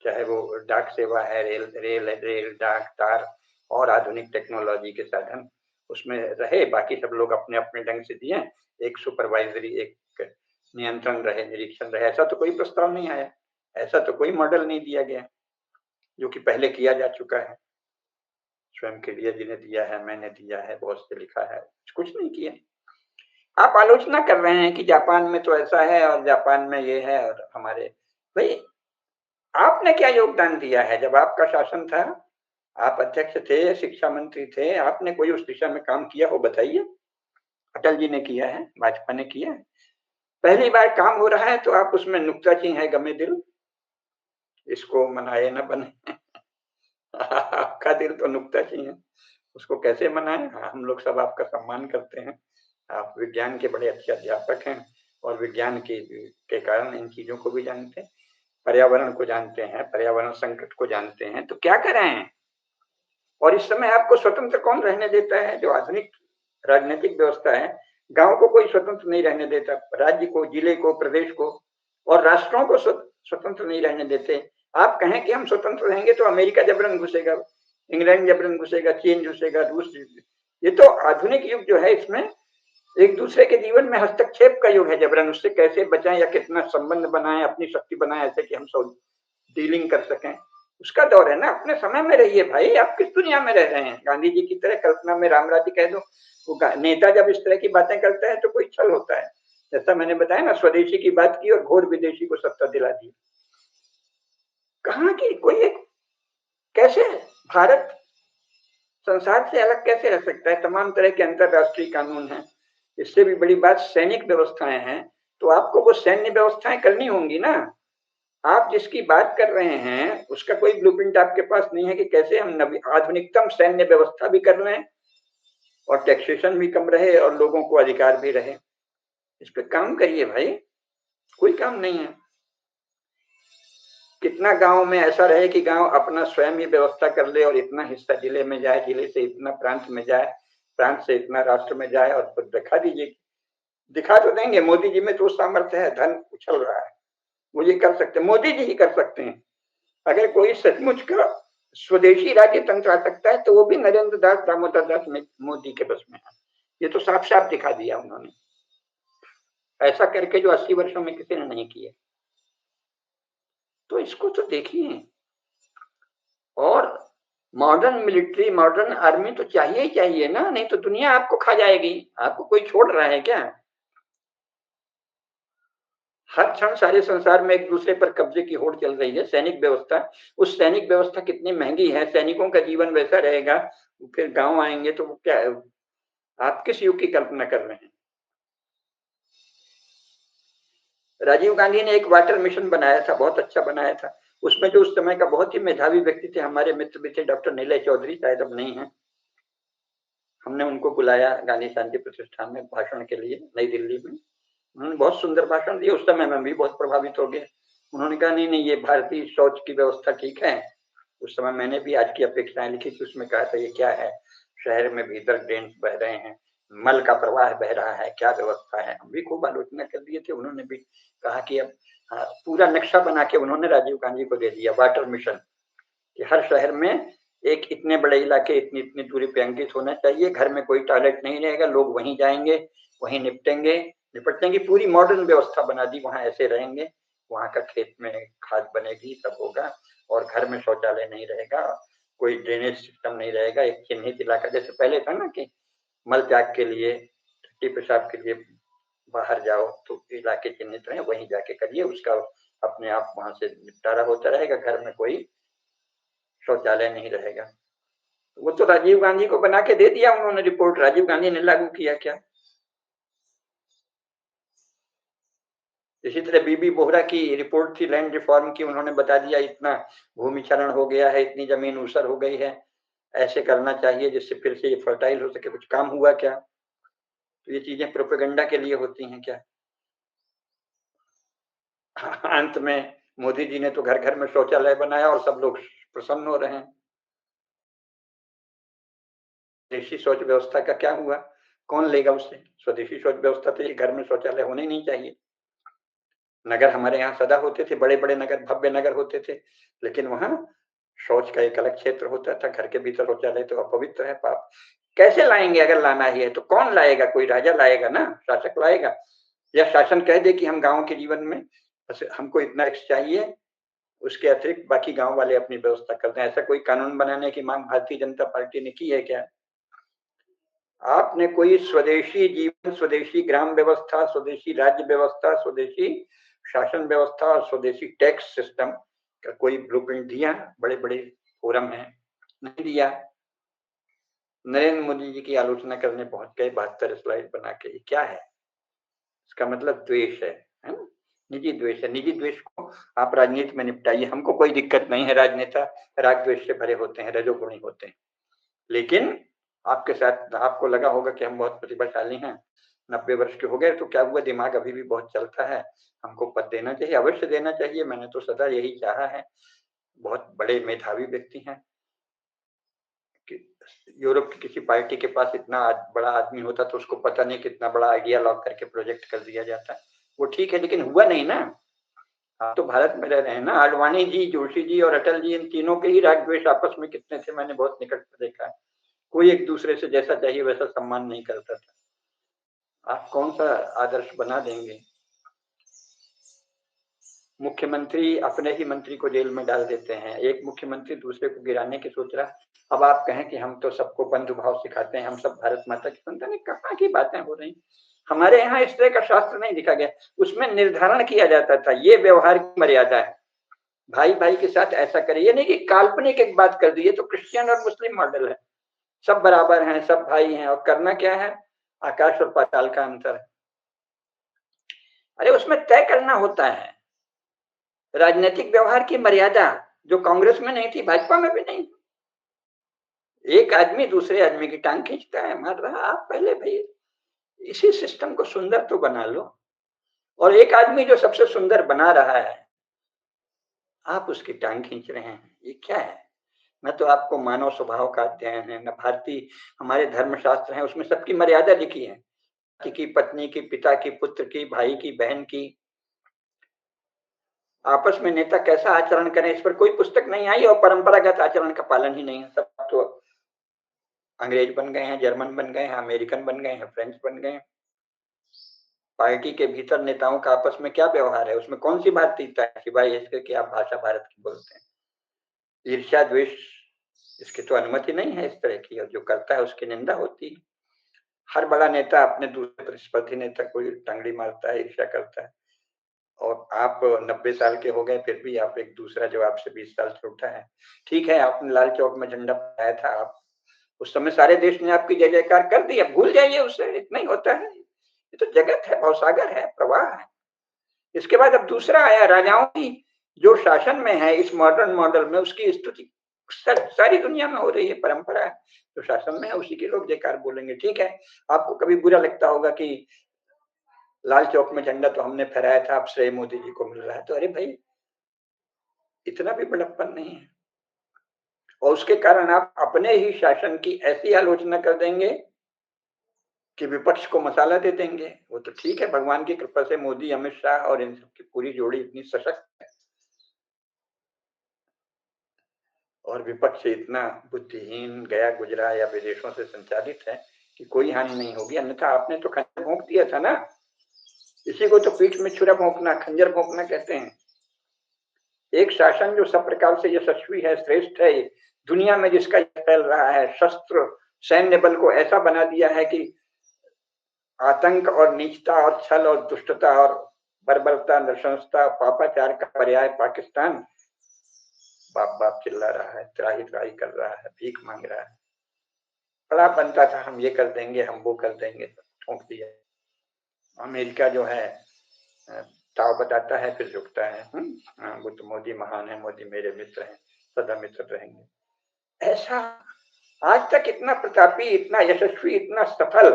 चाहे वो डाक सेवा है, रेल डाक तार और आधुनिक टेक्नोलॉजी के साधन उसमें रहे। बाकी सब लोग अपने अपने ढंग से दिए, एक सुपरवाइजरी, एक नियंत्रण रहे, निरीक्षण रहे। ऐसा तो कोई प्रस्ताव नहीं आया, ऐसा तो कोई मॉडल नहीं दिया गया, जो कि पहले किया जा चुका है। स्वयं केडिया जी ने दिया है, मैंने दिया है, बहुत से लिखा है, कुछ नहीं किया। आप आलोचना कर रहे हैं कि जापान में तो ऐसा है और जापान में ये है, और हमारे भाई आपने क्या योगदान दिया है जब आपका शासन था? आप अध्यक्ष थे, शिक्षा मंत्री थे, आपने कोई उस दिशा में काम किया हो बताइए। अटल जी ने किया है, भाजपा ने किया है। पहली बार काम हो रहा है तो आप उसमें नुक्ताचीन है, गमे दिल, इसको मनाए न बने। आपका दिल तो नुक्ताचीन है, उसको कैसे मनाएं? हम लोग सब आपका सम्मान करते हैं, आप विज्ञान के बड़े अच्छे अध्यापक हैं और विज्ञान के कारण इन चीजों को भी जानते हैं, पर्यावरण को जानते हैं, पर्यावरण संकट को जानते हैं। तो क्या करें? और इस समय आपको स्वतंत्र कौन रहने देता है? जो आधुनिक राजनीतिक व्यवस्था है, गांव को कोई स्वतंत्र नहीं रहने देता, राज्य को, जिले को, प्रदेश को और राष्ट्रों को स्वतंत्र नहीं रहने देते। आप कहें कि हम स्वतंत्र रहेंगे तो अमेरिका जबरन घुसेगा, इंग्लैंड जबरन घुसेगा, चीन घुसेगा, रूस। ये तो आधुनिक युग जो है, इसमें एक दूसरे के जीवन में हस्तक्षेप का युग है जबरन। उससे कैसे बचाएं या कितना संबंध बनाएं, अपनी शक्ति बनाएं ऐसे कि हम सब डीलिंग कर सकें, उसका दौर है ना। अपने समय में रहिए भाई, आप किस दुनिया में रह रहे हैं? गांधी जी की तरह कल्पना में राम राज्य कह दो। वो नेता जब इस तरह की बातें करता है तो कोई छल होता है। जैसा मैंने बताया ना, स्वदेशी की बात की और घोर विदेशी को सत्ता दिला दी। कहाँ की कोई एक, कैसे भारत संसार से अलग कैसे रह सकता है? तमाम तरह के अंतरराष्ट्रीय कानून हैं। इससे भी बड़ी बात सैनिक व्यवस्थाएं हैं, तो आपको वो सैन्य व्यवस्थाएं करनी होंगी ना। आप जिसकी बात कर रहे हैं उसका कोई ब्लूप्रिंट आपके पास नहीं है कि कैसे हम आधुनिकतम सैन्य व्यवस्था भी कर रहे हैं और टैक्सेशन भी कम रहे और लोगों को अधिकार भी रहे। इस पे काम करिए भाई, कोई काम नहीं है। कितना गांव में ऐसा रहे कि गांव अपना स्वयं ही व्यवस्था कर ले और इतना हिस्सा जिले में जाए, जिले से इतना प्रांत में जाए, प्रांत से इतना राष्ट्र में जाए, और फिर दिखा दीजिए। दिखा तो देंगे, मोदी जी में तो सामर्थ्य है, धन उछल रहा है, वो ये कर सकते हैं, मोदी जी ही कर सकते हैं। अगर कोई सचमुच का स्वदेशी राज्य तंत्र आ सकता है तो वो भी नरेंद्र दास दामोदर दास मोदी के बस में है। ये तो साफ साफ दिखा दिया उन्होंने, ऐसा करके जो 80 वर्षों में किसी ने नहीं किया। तो इसको तो देखिए। और मॉडर्न मिलिट्री, मॉडर्न आर्मी तो चाहिए ही चाहिए ना, नहीं तो दुनिया आपको खा जाएगी। आपको कोई छोड़ रहा है क्या? हर क्षण सारे संसार में एक दूसरे पर कब्जे की होड़ चल रही है। सैनिक व्यवस्था, उस सैनिक व्यवस्था कितनी महंगी है, सैनिकों का जीवन वैसा रहेगा, फिर गांव आएंगे तो क्या? आप किस युग की कल्पना कर रहे हैं? राजीव गांधी ने एक वाटर मिशन बनाया था, बहुत अच्छा बनाया था। उसमें जो उस समय का बहुत ही मेधावी व्यक्ति थे, हमारे मित्र भी थे, डॉक्टर नीलय चौधरी, शायद अब नहीं है। हमने उनको बुलाया गांधी शांति प्रतिष्ठान में भाषण के लिए, नई दिल्ली में। उन्होंने बहुत सुंदर भाषण दिया। उस समय मैं भी बहुत प्रभावित हो गया। उन्होंने कहा नहीं नहीं, ये भारतीय शौच की व्यवस्था ठीक है। उस समय मैंने भी आज की अपेक्षाएं लिखी थी, उसमें कहा था ये क्या है, शहर में भीतर ड्रेन बह रहे हैं, मल का प्रवाह बह रहा है, क्या व्यवस्था है। हम भी खूब आलोचना कर दिए थे। उन्होंने भी कहा कि अब पूरा नक्शा बना के उन्होंने राजीव गांधी को दे दिया, वाटर मिशन, कि हर शहर में एक इतने बड़े इलाके इतनी इतनी दूरी पे अंकित होना चाहिए, घर में कोई टॉयलेट नहीं रहेगा, लोग वहीं जाएंगे, वहीं निपटेंगे, निपटने की पूरी मॉडर्न व्यवस्था बना दी। वहां ऐसे रहेंगे, वहां का खेत में खाद बनेगी, सब होगा, और घर में शौचालय नहीं रहेगा, कोई ड्रेनेज सिस्टम नहीं रहेगा। एक चिन्हित इलाका, जैसे पहले था ना कि मल त्याग के लिए, टट्टी पेशाब के लिए बाहर जाओ तो इलाके चिन्हित रहे, वहीं जाके करिए, उसका अपने आप वहां से निपटारा होता रहेगा, घर में कोई शौचालय नहीं रहेगा। वो तो राजीव गांधी को बना के दे दिया उन्होंने रिपोर्ट, राजीव गांधी ने लागू किया क्या? इसी तरह बीबी बोहरा की रिपोर्ट थी लैंड रिफॉर्म की, उन्होंने बता दिया इतना भूमि क्षरण हो गया है, इतनी जमीन ऊसर हो गई है, ऐसे करना चाहिए जिससे फिर से ये फर्टाइल हो सके। कुछ काम हुआ क्या? तो ये चीजें प्रोपेगेंडा के लिए होती हैं क्या? अंत में मोदी जी ने तो घर घर में शौचालय बनाया और सब लोग प्रसन्न हो रहे हैं। स्वदेशी शौच व्यवस्था का क्या हुआ? कौन लेगा उसे? स्वदेशी शौच व्यवस्था तो ये घर में शौचालय होने ही नहीं चाहिए। नगर हमारे यहाँ सदा होते थे, बड़े बड़े नगर, भव्य नगर होते थे, लेकिन वहां शौच का एक अलग क्षेत्र होता था। घर के भीतर शौचालय तो अपवित्र है, पाप। कैसे लाएंगे? अगर लाना ही है तो कौन लाएगा? कोई राजा लाएगा ना, शासक लाएगा, या शासन कह दे कि हम गांव के जीवन में हमको इतना एक्स चाहिए, उसके अतिरिक्त बाकी गांव वाले अपनी व्यवस्था करते हैं। ऐसा कोई कानून बनाने की मांग भारतीय जनता पार्टी ने की है क्या? आपने कोई स्वदेशी जीवन, स्वदेशी ग्राम व्यवस्था, स्वदेशी राज्य व्यवस्था, स्वदेशी शासन व्यवस्था और स्वदेशी टैक्स सिस्टम का कोई ब्लूप्रिंट दिया? बड़े बड़े फोरम है, नहीं दिया। नरेंद्र मोदी जी की आलोचना करने पहुंच गए 72 स्लाइड बना के। क्या है इसका मतलब? द्वेष है ना? निजी द्वेष है। निजी द्वेष को आप राजनीति में निपटाइए, हमको कोई दिक्कत नहीं है। राजनेता राग द्वेष से भरे होते हैं, रजोगुणी होते हैं, लेकिन आपके साथ आपको लगा होगा कि हम बहुत प्रतिभाशाली हैं, 90 वर्ष के हो गए तो क्या हुआ, दिमाग अभी भी बहुत चलता है, हमको पद देना चाहिए, अवश्य देना चाहिए। मैंने तो सदा यही चाहा है। बहुत बड़े मेधावी व्यक्ति हैं कि यूरोप की किसी पार्टी के पास इतना बड़ा आदमी होता तो उसको पता नहीं कितना बड़ा आइडिया लॉक करके प्रोजेक्ट कर दिया जाता। वो ठीक है, लेकिन हुआ नहीं ना। आप तो भारत में रह रहे हैं ना। आडवाणी जी, जोशी जी और अटल जी, इन तीनों के ही राग द्वेष आपस में कितने थे, मैंने बहुत निकट से देखा है। कोई एक दूसरे से जैसा चाहिए वैसा सम्मान नहीं करता था। आप कौन सा आदर्श बना देंगे? मुख्यमंत्री अपने ही मंत्री को जेल में डाल देते हैं, एक मुख्यमंत्री दूसरे को गिराने की सोच रहा। अब आप कहें कि हम तो सबको बंधु भाव सिखाते हैं, हम सब भारत माता की संतान, कहाँ की बातें हो रही? हमारे यहाँ इस तरह का शास्त्र नहीं लिखा गया। उसमें निर्धारण किया जाता था ये व्यवहार की मर्यादा है, भाई भाई के साथ ऐसा करे। ये नहीं कि काल्पनिक एक बात कर दी, ये तो क्रिश्चियन और मुस्लिम मॉडल है। सब बराबर हैं, सब भाई हैं, और करना क्या है? आकाश और पाताल का अंतर है। अरे उसमें तय करना होता है राजनीतिक व्यवहार की मर्यादा, जो कांग्रेस में नहीं थी, भाजपा में भी नहीं। एक आदमी दूसरे आदमी की टांग खींचता है, मार रहा। आप पहले भाई इसी सिस्टम को सुंदर तो बना लो, और एक आदमी जो सबसे सुंदर बना रहा है, आप उसकी टांग खींच रहे हैं, ये क्या है? मैं तो आपको मानव स्वभाव का अध्ययन है, न भारतीय हमारे धर्मशास्त्र हैं, उसमें सबकी मर्यादा लिखी है, पति की, पत्नी की, पिता की, पुत्र की, भाई की, बहन की। आपस में नेता कैसा आचरण करें, इस पर कोई पुस्तक नहीं आई, और परंपरागत आचरण का पालन ही नहीं है। सब तो अंग्रेज बन गए हैं, जर्मन बन गए हैं, अमेरिकन बन गए हैं, फ्रेंच बन गए हैं। पार्टी के भीतर नेताओं का आपस में क्या व्यवहार है, उसमें कौन सी भारतीयता है, सिवाय इसके कि आप भाषा भारत की बोलते हैं। ईर्ष्या द्वेष, इसकी तो अनुमति नहीं है इस तरह की, और जो करता है उसकी निंदा होती है। हर बड़ा नेता अपने दूसरे प्रतिस्पर्धी नेता को टंगड़ी मारता है, ईर्ष्या करता है। और आप 90 साल के हो गए, फिर भी आप एक दूसरा जो आपसे 20 साल छोटा है। ठीक है, आपने लाल चौक में झंडा फहराया था, आप उस समय सारे देश ने आपकी जय जयकार कर दी, अब भूल जाइए उसे, इतना ही होता है। ये तो जगत है, भवसागर है, प्रवाह है। इसके बाद अब दूसरा आया, राजाओं की जो शासन में है इस मॉडर्न मॉडल में, उसकी स्तुति सारी दुनिया में हो रही है। परंपरा है, जो शासन में है उसी के लोग जयकार बोलेंगे। ठीक है, आपको कभी बुरा लगता होगा कि लाल चौक में झंडा तो हमने फहराया था, अब श्रेय मोदी जी को मिल रहा है, तो अरे भाई इतना भी बड़प्पन नहीं है। और उसके कारण आप अपने ही शासन की ऐसी आलोचना कर देंगे कि विपक्ष को मसाला दे देंगे। वो तो ठीक है, भगवान की कृपा से मोदी, अमित शाह और इन सबकी पूरी जोड़ी इतनी सशक्त है, और विपक्ष इतना बुद्धिहीन, गया गुजरा या विदेशों से संचालित है कि कोई हानि नहीं होगी। अन्यथा आपने तो खंजर भोंक दिया था ना, इसी को तो पीठ में छुरा भोंकना, खंजर भोंकना कहते हैं। एक शासन जो सब प्रकार से यशस्वी है, श्रेष्ठ है, दुनिया में जिसका फैल रहा है, शस्त्र सैन्य बल को ऐसा बना दिया है कि आतंक और नीचता और छल और दुष्टता और बर्बरता, नृशंसता, पापाचार का पर्याय पाकिस्तान बाप बाप चिल्ला रहा है, त्राही त्राही कर रहा है, भीख मांग रहा है। बड़ा बनता था, हम ये कर देंगे, हम वो कर देंगे, ठोंक दिया। अमेरिका जो है ताव बताता है फिर झुकता है। वो तो मोदी महान है, मोदी मेरे मित्र हैं, सदा मित्र रहेंगे। ऐसा आज तक इतना प्रतापी, इतना यशस्वी, इतना सफल,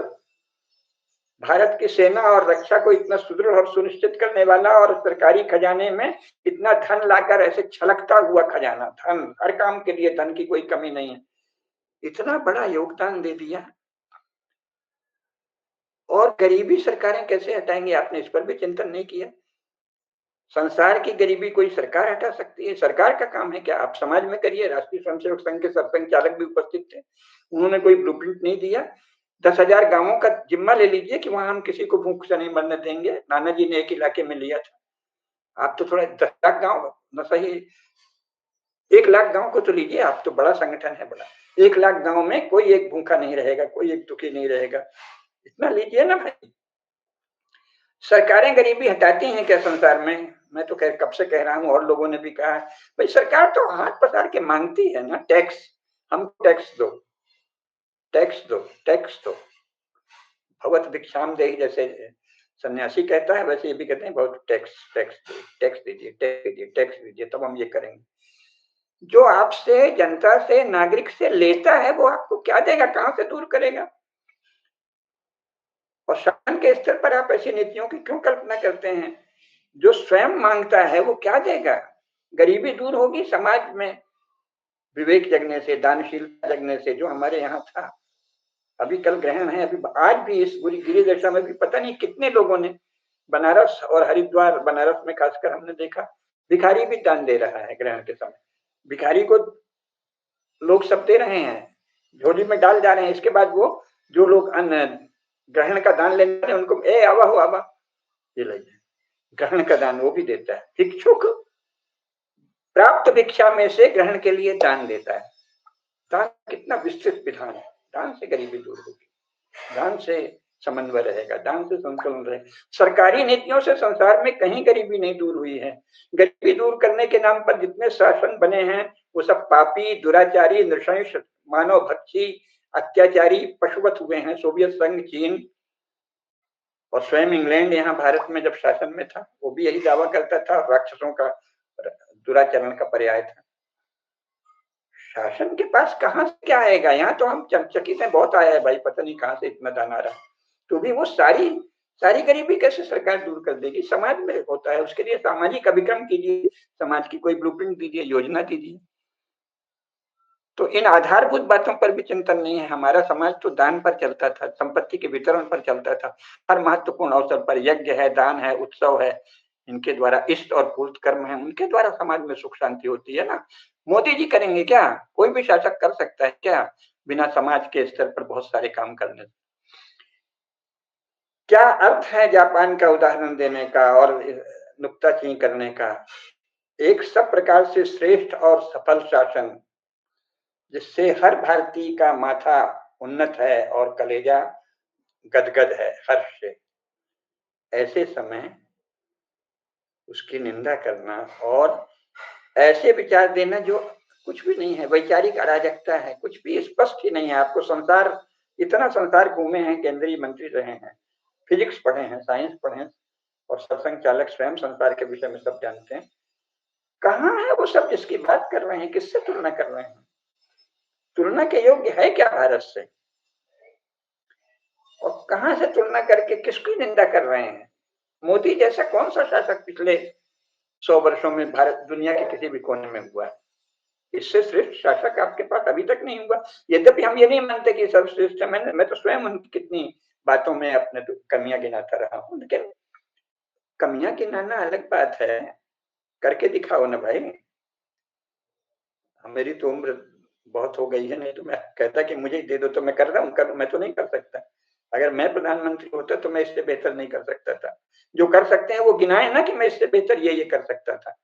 भारत की सेना और रक्षा को इतना सुदृढ़ और सुनिश्चित करने वाला, और सरकारी खजाने में इतना धन लाकर ऐसे छलकता हुआ खजाना, धन हर काम के लिए, धन की कोई कमी नहीं है, इतना बड़ा योगदान दे दिया। और गरीबी सरकारें कैसे हटाएंगे, आपने इस पर भी चिंतन नहीं किया। संसार की गरीबी कोई सरकार हटा सकती है? सरकार का काम है क्या? आप समाज में करिए। राष्ट्रीय स्वयंसेवक संघ के सरसंघ चालक भी उपस्थित थे, उन्होंने कोई ब्लूप्रिंट नहीं दिया। 10,000 गांवों का जिम्मा ले लीजिए कि वहां हम किसी को भूख से नहीं मरने देंगे। नाना जी ने एक इलाके में लिया था, आप तो थोड़ा 10 लाख गांव न सही, 1 लाख गांव को तो लीजिए, आप तो बड़ा संगठन है, बड़ा 1 लाख गांव में कोई एक भूखा नहीं रहेगा, कोई एक दुखी नहीं रहेगा, इतना लीजिए ना भाई। सरकारें गरीबी हटाती हैं क्या संसार में? मैं तो खैर कब से कह रहा हूं, और लोगों ने भी कहा है, भाई सरकार तो हाथ पसार के मांगती है ना, टैक्स, हमको टैक्स दो, टैक्स दो, टैक्स दो। भगवत भिक्षाम देहि जैसे सन्यासी कहता है, वैसे ये भी कहते हैं बहुत टैक्स, टैक्स दो, टैक्स दीजिए, टैक्स दीजिए, टैक्स दीजिए, तब हम ये करेंगे। जो आपसे, जनता से, नागरिक से लेता है, वो आपको क्या देगा, कहां से दूर करेगा? और शासन के स्तर पर आप ऐसी नीतियों की क्यों कल्पना करते हैं? जो स्वयं मांगता है वो क्या देगा? गरीबी दूर होगी समाज में विवेक जगने से, दानशीलता जगने से, जो हमारे यहाँ था। अभी कल ग्रहण है, अभी आज भी इस बुरी गिरी दशा में भी पता नहीं कितने लोगों ने, बनारस और हरिद्वार, बनारस में खासकर हमने देखा, भिखारी भी दान दे रहा है ग्रहण के समय। भिखारी को लोग सब दे रहे हैं, झोली में डाल जा रहे हैं। इसके बाद वो जो लोग अन्न ग्रहण का दान लेने उनको, ए आवा हो आवा, ये लीजिए, ग्रहण का दान वो भी देता है। भिक्षुक प्राप्त भिक्षा में से ग्रहण के लिए दान देता है। दान कितना विस्तृत विधान है। दान से गरीबी दूर होगी, दान से समन्वय रहेगा, दान से संतुलन रहेगा। सरकारी नीतियों से संसार में कहीं गरीबी नहीं दूर हुई है। गरीबी दूर करने के नाम पर जितने शासन बने हैं वो सब पापी, दुराचारी, नृशंस, मानव भक्षी, अत्याचारी पशुवत हुए हैं। सोवियत संघ, चीन और स्वयं इंग्लैंड यहाँ भारत में जब शासन में था, वो भी यही दावा करता था, राक्षसों का दुराचरण का पर्याय था। शासन के पास कहाँ से क्या आएगा? यहाँ तो हम चकित हैं, बहुत आया है भाई, पता नहीं कहाँ से इतना दान आ रहा है। तो भी वो सारी सारी गरीबी कैसे सरकार दूर कर देगी? समाज में होता है, उसके लिए सामाजिक अभिक्रम कीजिए, समाज की कोई ब्लूप्रिंट दीजिए, योजना दीजिए। तो इन आधारभूत बातों पर भी चिंतन नहीं है। हमारा समाज तो दान पर चलता था, संपत्ति के वितरण पर चलता था। हर महत्वपूर्ण अवसर पर यज्ञ है, दान है, उत्सव है, इनके द्वारा इष्ट और पूर्त कर्म है, उनके द्वारा समाज में सुख शांति होती है ना। मोदी जी करेंगे क्या? कोई भी शासक कर सकता है क्या बिना समाज के स्तर पर बहुत सारे काम करने? क्या अर्थ है जापान का उदाहरण देने का और नुक्ताचीनी करने का? एक सब प्रकार से श्रेष्ठ और सफल शासन जिससे हर भारतीय का माथा उन्नत है और कलेजा गदगद है हर्ष से। ऐसे समय उसकी निंदा करना और ऐसे विचार देना जो कुछ भी नहीं है, वैचारिक अराजकता है, कुछ भी स्पष्ट ही नहीं है। आपको संसार, इतना संसार घूमे हैं, केंद्रीय मंत्री रहे हैं, फिजिक्स पढ़े हैं, साइंस पढ़े हैं और सत्संग चालक स्वयं संसार के विषय में सब जानते हैं। कहाँ है वो सब जिसकी बात कर रहे हैं? किससे तुलना कर रहे हैं? तुलना के योग्य है क्या भारत से? और कहां से तुलना करके किसकी निंदा कर रहे हैं? मोदी जैसा कौन सा शासक पिछले 100 वर्षों में भारत दुनिया के किसी भी कोने में हुआ है? इससे श्रेष्ठ शासक आपके पास अभी तक नहीं हुआ। यद्यपि हम ये नहीं मानते कि सर्वश्रेष्ठ है, मैं तो स्वयं उनकी कितनी बातों में अपने कमियां गिनाता रहा हूं, लेकिन कमियां गिनाना अलग बात है, करके दिखाओ ना भाई। मेरी तो उम्र बहुत हो गई है, नहीं तो मैं कहता कि मुझे दे दो तो मैं कर रहा हूँ, मैं तो नहीं कर सकता। अगर मैं प्रधानमंत्री होता तो मैं इससे बेहतर नहीं कर सकता था। जो कर सकते हैं वो गिनाए ना कि मैं इससे बेहतर ये कर सकता था।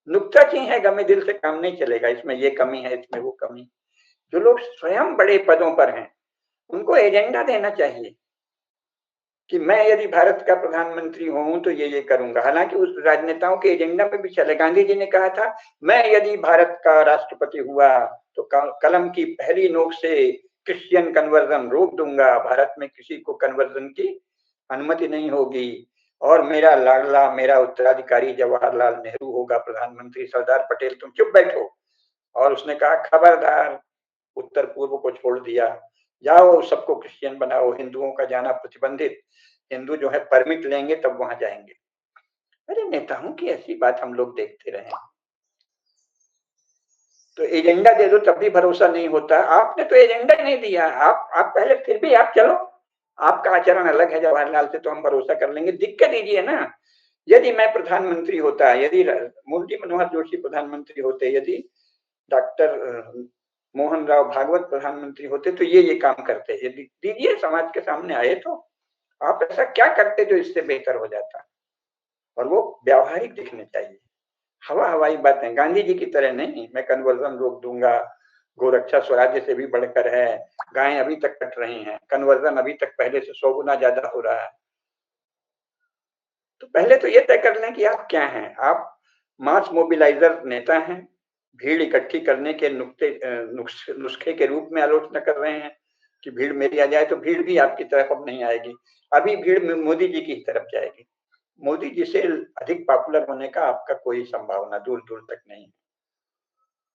नुक्ताचीनी है, गमे दिल से काम नहीं चलेगा, इसमें ये कमी है, इसमें वो कमी। जो लोग स्वयं बड़े पदों पर हैं उनको एजेंडा देना चाहिए कि मैं यदि भारत का प्रधानमंत्री हूं तो ये करूंगा। हालांकि उस राजनेताओं के एजेंडा में भी चले। गांधी जी ने कहा था, मैं यदि भारत का राष्ट्रपति हुआ तो कलम की पहली नोक से क्रिश्चियन कन्वर्जन रोक दूंगा, भारत में किसी को कन्वर्जन की अनुमति नहीं होगी और मेरा लाडला, मेरा उत्तराधिकारी जवाहरलाल नेहरू होगा प्रधानमंत्री। सरदार पटेल तुम चुप बैठो। और उसने कहा, खबरदार, उत्तर पूर्व को छोड़ दिया, जाओ सबको क्रिश्चियन बनाओ, हिंदुओं का जाना प्रतिबंधित, हिंदू जो है परमिट लेंगे तब वहां जाएंगे। अरे नेताओं की ऐसी बात हम लोग देखते रहे। तो एजेंडा दे दो तब भी भरोसा नहीं होता। आपने तो एजेंडा नहीं दिया। आप पहले, फिर भी आप चलो, आपका आचरण अलग है जवाहरलाल से तो हम भरोसा कर लेंगे, दिख के दीजिए ना। यदि मैं प्रधानमंत्री होता, यदि मुरली मनोहर जोशी प्रधानमंत्री होते, यदि डॉक्टर मोहन राव भागवत प्रधानमंत्री होते तो ये काम करते। यदि दीजिए, समाज के सामने आए तो आप ऐसा क्या करते जो इससे बेहतर हो जाता? और वो व्यावहारिक दिखने चाहिए। हवा हवाई बातें, गांधी जी की तरह नहीं, मैं कन्वर्जन रोक दूंगा, गोरक्षा स्वराज्य से भी बढ़कर है, गायें अभी तक कट रही हैं, कन्वर्जन अभी तक पहले से 100 गुना ज्यादा हो रहा है। तो पहले तो ये तय कर लें कि आप क्या हैं। आप मास मोबिलाइजर नेता हैं, भीड़ इकट्ठी करने के नुस्खे के रूप में आलोचना कर रहे हैं कि भीड़ मेरी आ जाए, तो भीड़ भी आपकी तरफ अब नहीं आएगी। अभी भीड़ मोदी जी की तरफ जाएगी। मोदी जी से अधिक पॉपुलर होने का आपका कोई संभावना दूर दूर तक नहीं।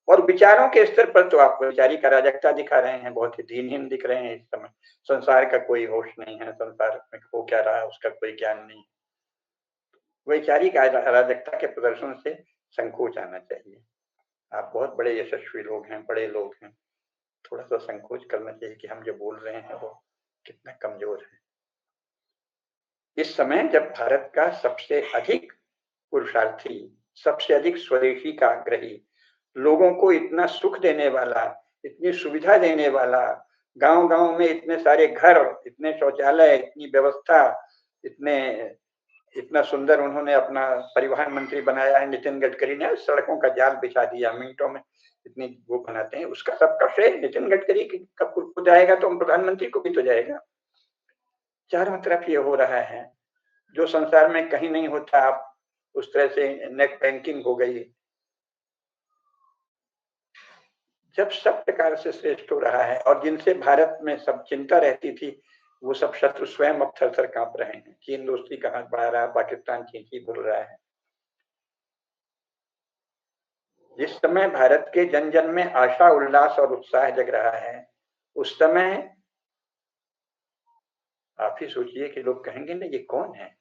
और विचारों के स्तर पर तो आप वैचारिक अराजकता दिखा रहे हैं, बहुत ही दीनहीन दिख रहे हैं इस समय। संसार का कोई होश नहीं है, संसार में हो क्या रहा है उसका कोई ज्ञान नहीं। वैचारिक अराजकता के प्रदर्शन से संकोच आना चाहिए। आप बहुत बड़े यशस्वी लोग हैं, बड़े लोग हैं, थोड़ा सा संकोच करना चाहिए कि हम जो बोल रहे हैं वो कितना कमजोर है। इस समय जब भारत का सबसे अधिक पुरुषार्थी, सबसे अधिक स्वदेशी का आग्रही, लोगों को इतना सुख देने वाला, इतनी सुविधा देने वाला, गांव गांव में इतने सारे घर, इतने शौचालय, इतनी व्यवस्था, इतने इतना सुंदर उन्होंने अपना परिवहन मंत्री बनाया है नितिन गडकरी ने, सड़कों का जाल बिछा दिया, मिनटों में इतनी वो बनाते हैं, उसका सबका श्रेय नितिन गडकरी को जाएगा तो प्रधानमंत्री को भी तो जाएगा। चारों तरफ ये हो रहा है जो संसार में कहीं नहीं होता। आप उस तरह से नेट बैंकिंग हो गई, जब सब प्रकार से श्रेष्ठ हो रहा है और जिनसे भारत में सब चिंता रहती थी, वो सब शत्रु स्वयं अब थर-थर काँप रहे हैं। चीन दोस्ती का हाथ बढ़ा रहा है, पाकिस्तान चींची बोल रहा है। जिस समय भारत के जन-जन में आशा, उल्लास और उत्साह जग रहा है, उस समय आप ही सोचिए कि लोग कहेंगे ना, ये कौन है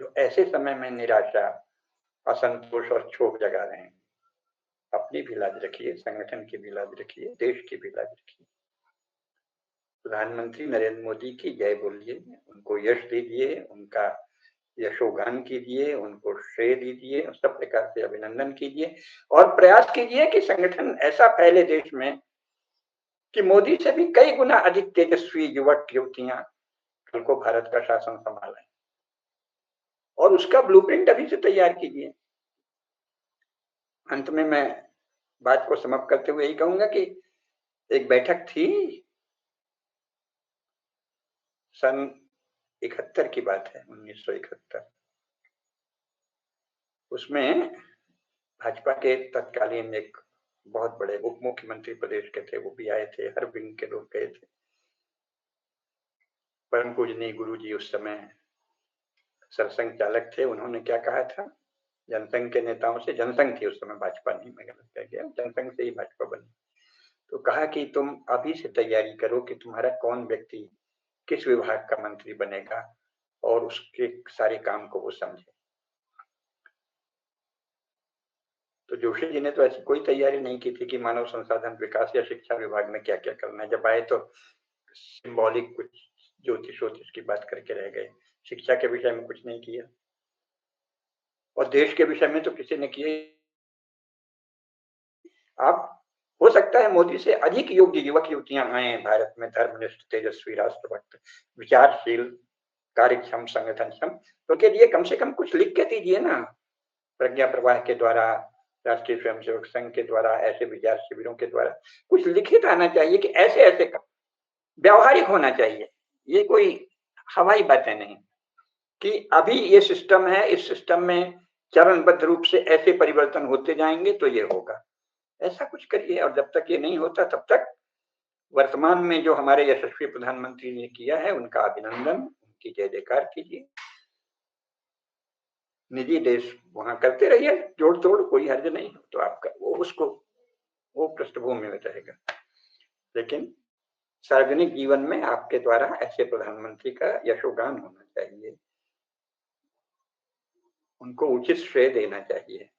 जो ऐसे समय में निराशा, असंतोष और क्षोभ जगा रहे हैं। अपनी भी लाज रखिए, संगठन की भी लाज रखिए, देश की भी लाज रखिए। प्रधानमंत्री नरेंद्र मोदी की जय बोलिए, उनको यश दीजिए, उनका यशोगान कीजिए, उनको श्रेय दीजिए, सब प्रकार से अभिनंदन कीजिए और प्रयास कीजिए कि संगठन ऐसा फैले देश में कि मोदी से भी कई गुना अधिक तेजस्वी युवक युवतियां कल को भारत का शासन संभालें और उसका ब्लूप्रिंट अभी से तैयार कीजिए। अंत में मैं बात को समाप्त करते हुए यही कहूंगा कि एक बैठक थी सन 71 की बात है, 1971। उसमें भाजपा के तत्कालीन एक बहुत बड़े उप मुख्यमंत्री प्रदेश के थे, वो भी आए थे, हर विंग के लोग गए थे। परम पूजनीय गुरु जी उस समय सरसंघ चालक थे। उन्होंने क्या कहा था जनसंघ के नेताओं से, जनसंघ थी उस समय, भाजपा नहीं, मैं गलत कह गया, जनसंघ से ही भाजपा बनी। तो कहा कि तुम अभी से तैयारी करो कि तुम्हारा कौन व्यक्ति किस विभाग का मंत्री बनेगा और उसके सारे काम को वो समझे। तो जोशी जी ने तो ऐसी कोई तैयारी नहीं की थी कि मानव संसाधन विकास या शिक्षा विभाग में क्या क्या करना है। जब आए तो सिंबॉलिक कुछ ज्योतिष वोतिष की बात करके रह गए, शिक्षा के विषय में कुछ नहीं किया और देश के विषय में तो किसी ने किया। आप हो सकता है मोदी से अधिक योग्य युवक युवतियां आए भारत में, धर्मनिष्ठ, तेजस्वी, राष्ट्रभक्त, विचारशील, कार्यक्षम, संगठनक्षम, तो उनके लिए कम से कम कुछ लिख के दीजिए ना। प्रज्ञा प्रवाह के द्वारा, राष्ट्रीय स्वयंसेवक संघ के द्वारा, ऐसे विचार शिविरों के द्वारा कुछ लिखित आना चाहिए कि ऐसे ऐसे काम, व्यावहारिक होना चाहिए। ये कोई हवाई बातें नहीं कि अभी ये सिस्टम है, इस सिस्टम में चरणबद्ध रूप से ऐसे परिवर्तन होते जाएंगे तो ये होगा। ऐसा कुछ करिए और जब तक ये नहीं होता तब तक वर्तमान में जो हमारे यशस्वी प्रधानमंत्री ने किया है उनका अभिनंदन, उनकी जय जयकार कीजिए। निजी देश वहां करते रहिए जोड़ तोड़, कोई हर्ज नहीं, तो आपका वो उसको वो पृष्ठभूमि में रहेगा। लेकिन सार्वजनिक जीवन में आपके द्वारा ऐसे प्रधानमंत्री का यशोगान होना चाहिए, उनको उचित श्रेय देना चाहिए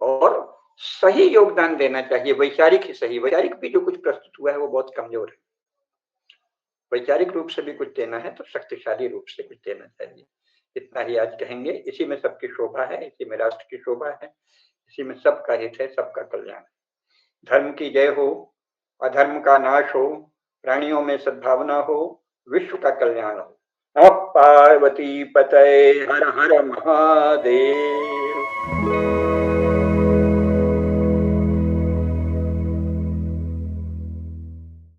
और सही योगदान देना चाहिए, वैचारिक ही सही। वैचारिक भी जो कुछ प्रस्तुत हुआ है वो बहुत कमजोर है। वैचारिक रूप से भी कुछ देना है तो शक्तिशाली रूप से कुछ देना चाहिए। इतना ही आज कहेंगे। इसी में सबकी शोभा है, इसी में राष्ट्र की शोभा है, इसी में सबका हित है, सबका कल्याण है। धर्म की जय हो, अधर्म का नाश हो, प्राणियों में सद्भावना हो, विश्व का कल्याण हो। नमः पार्वती पतये, हर हर महादेव।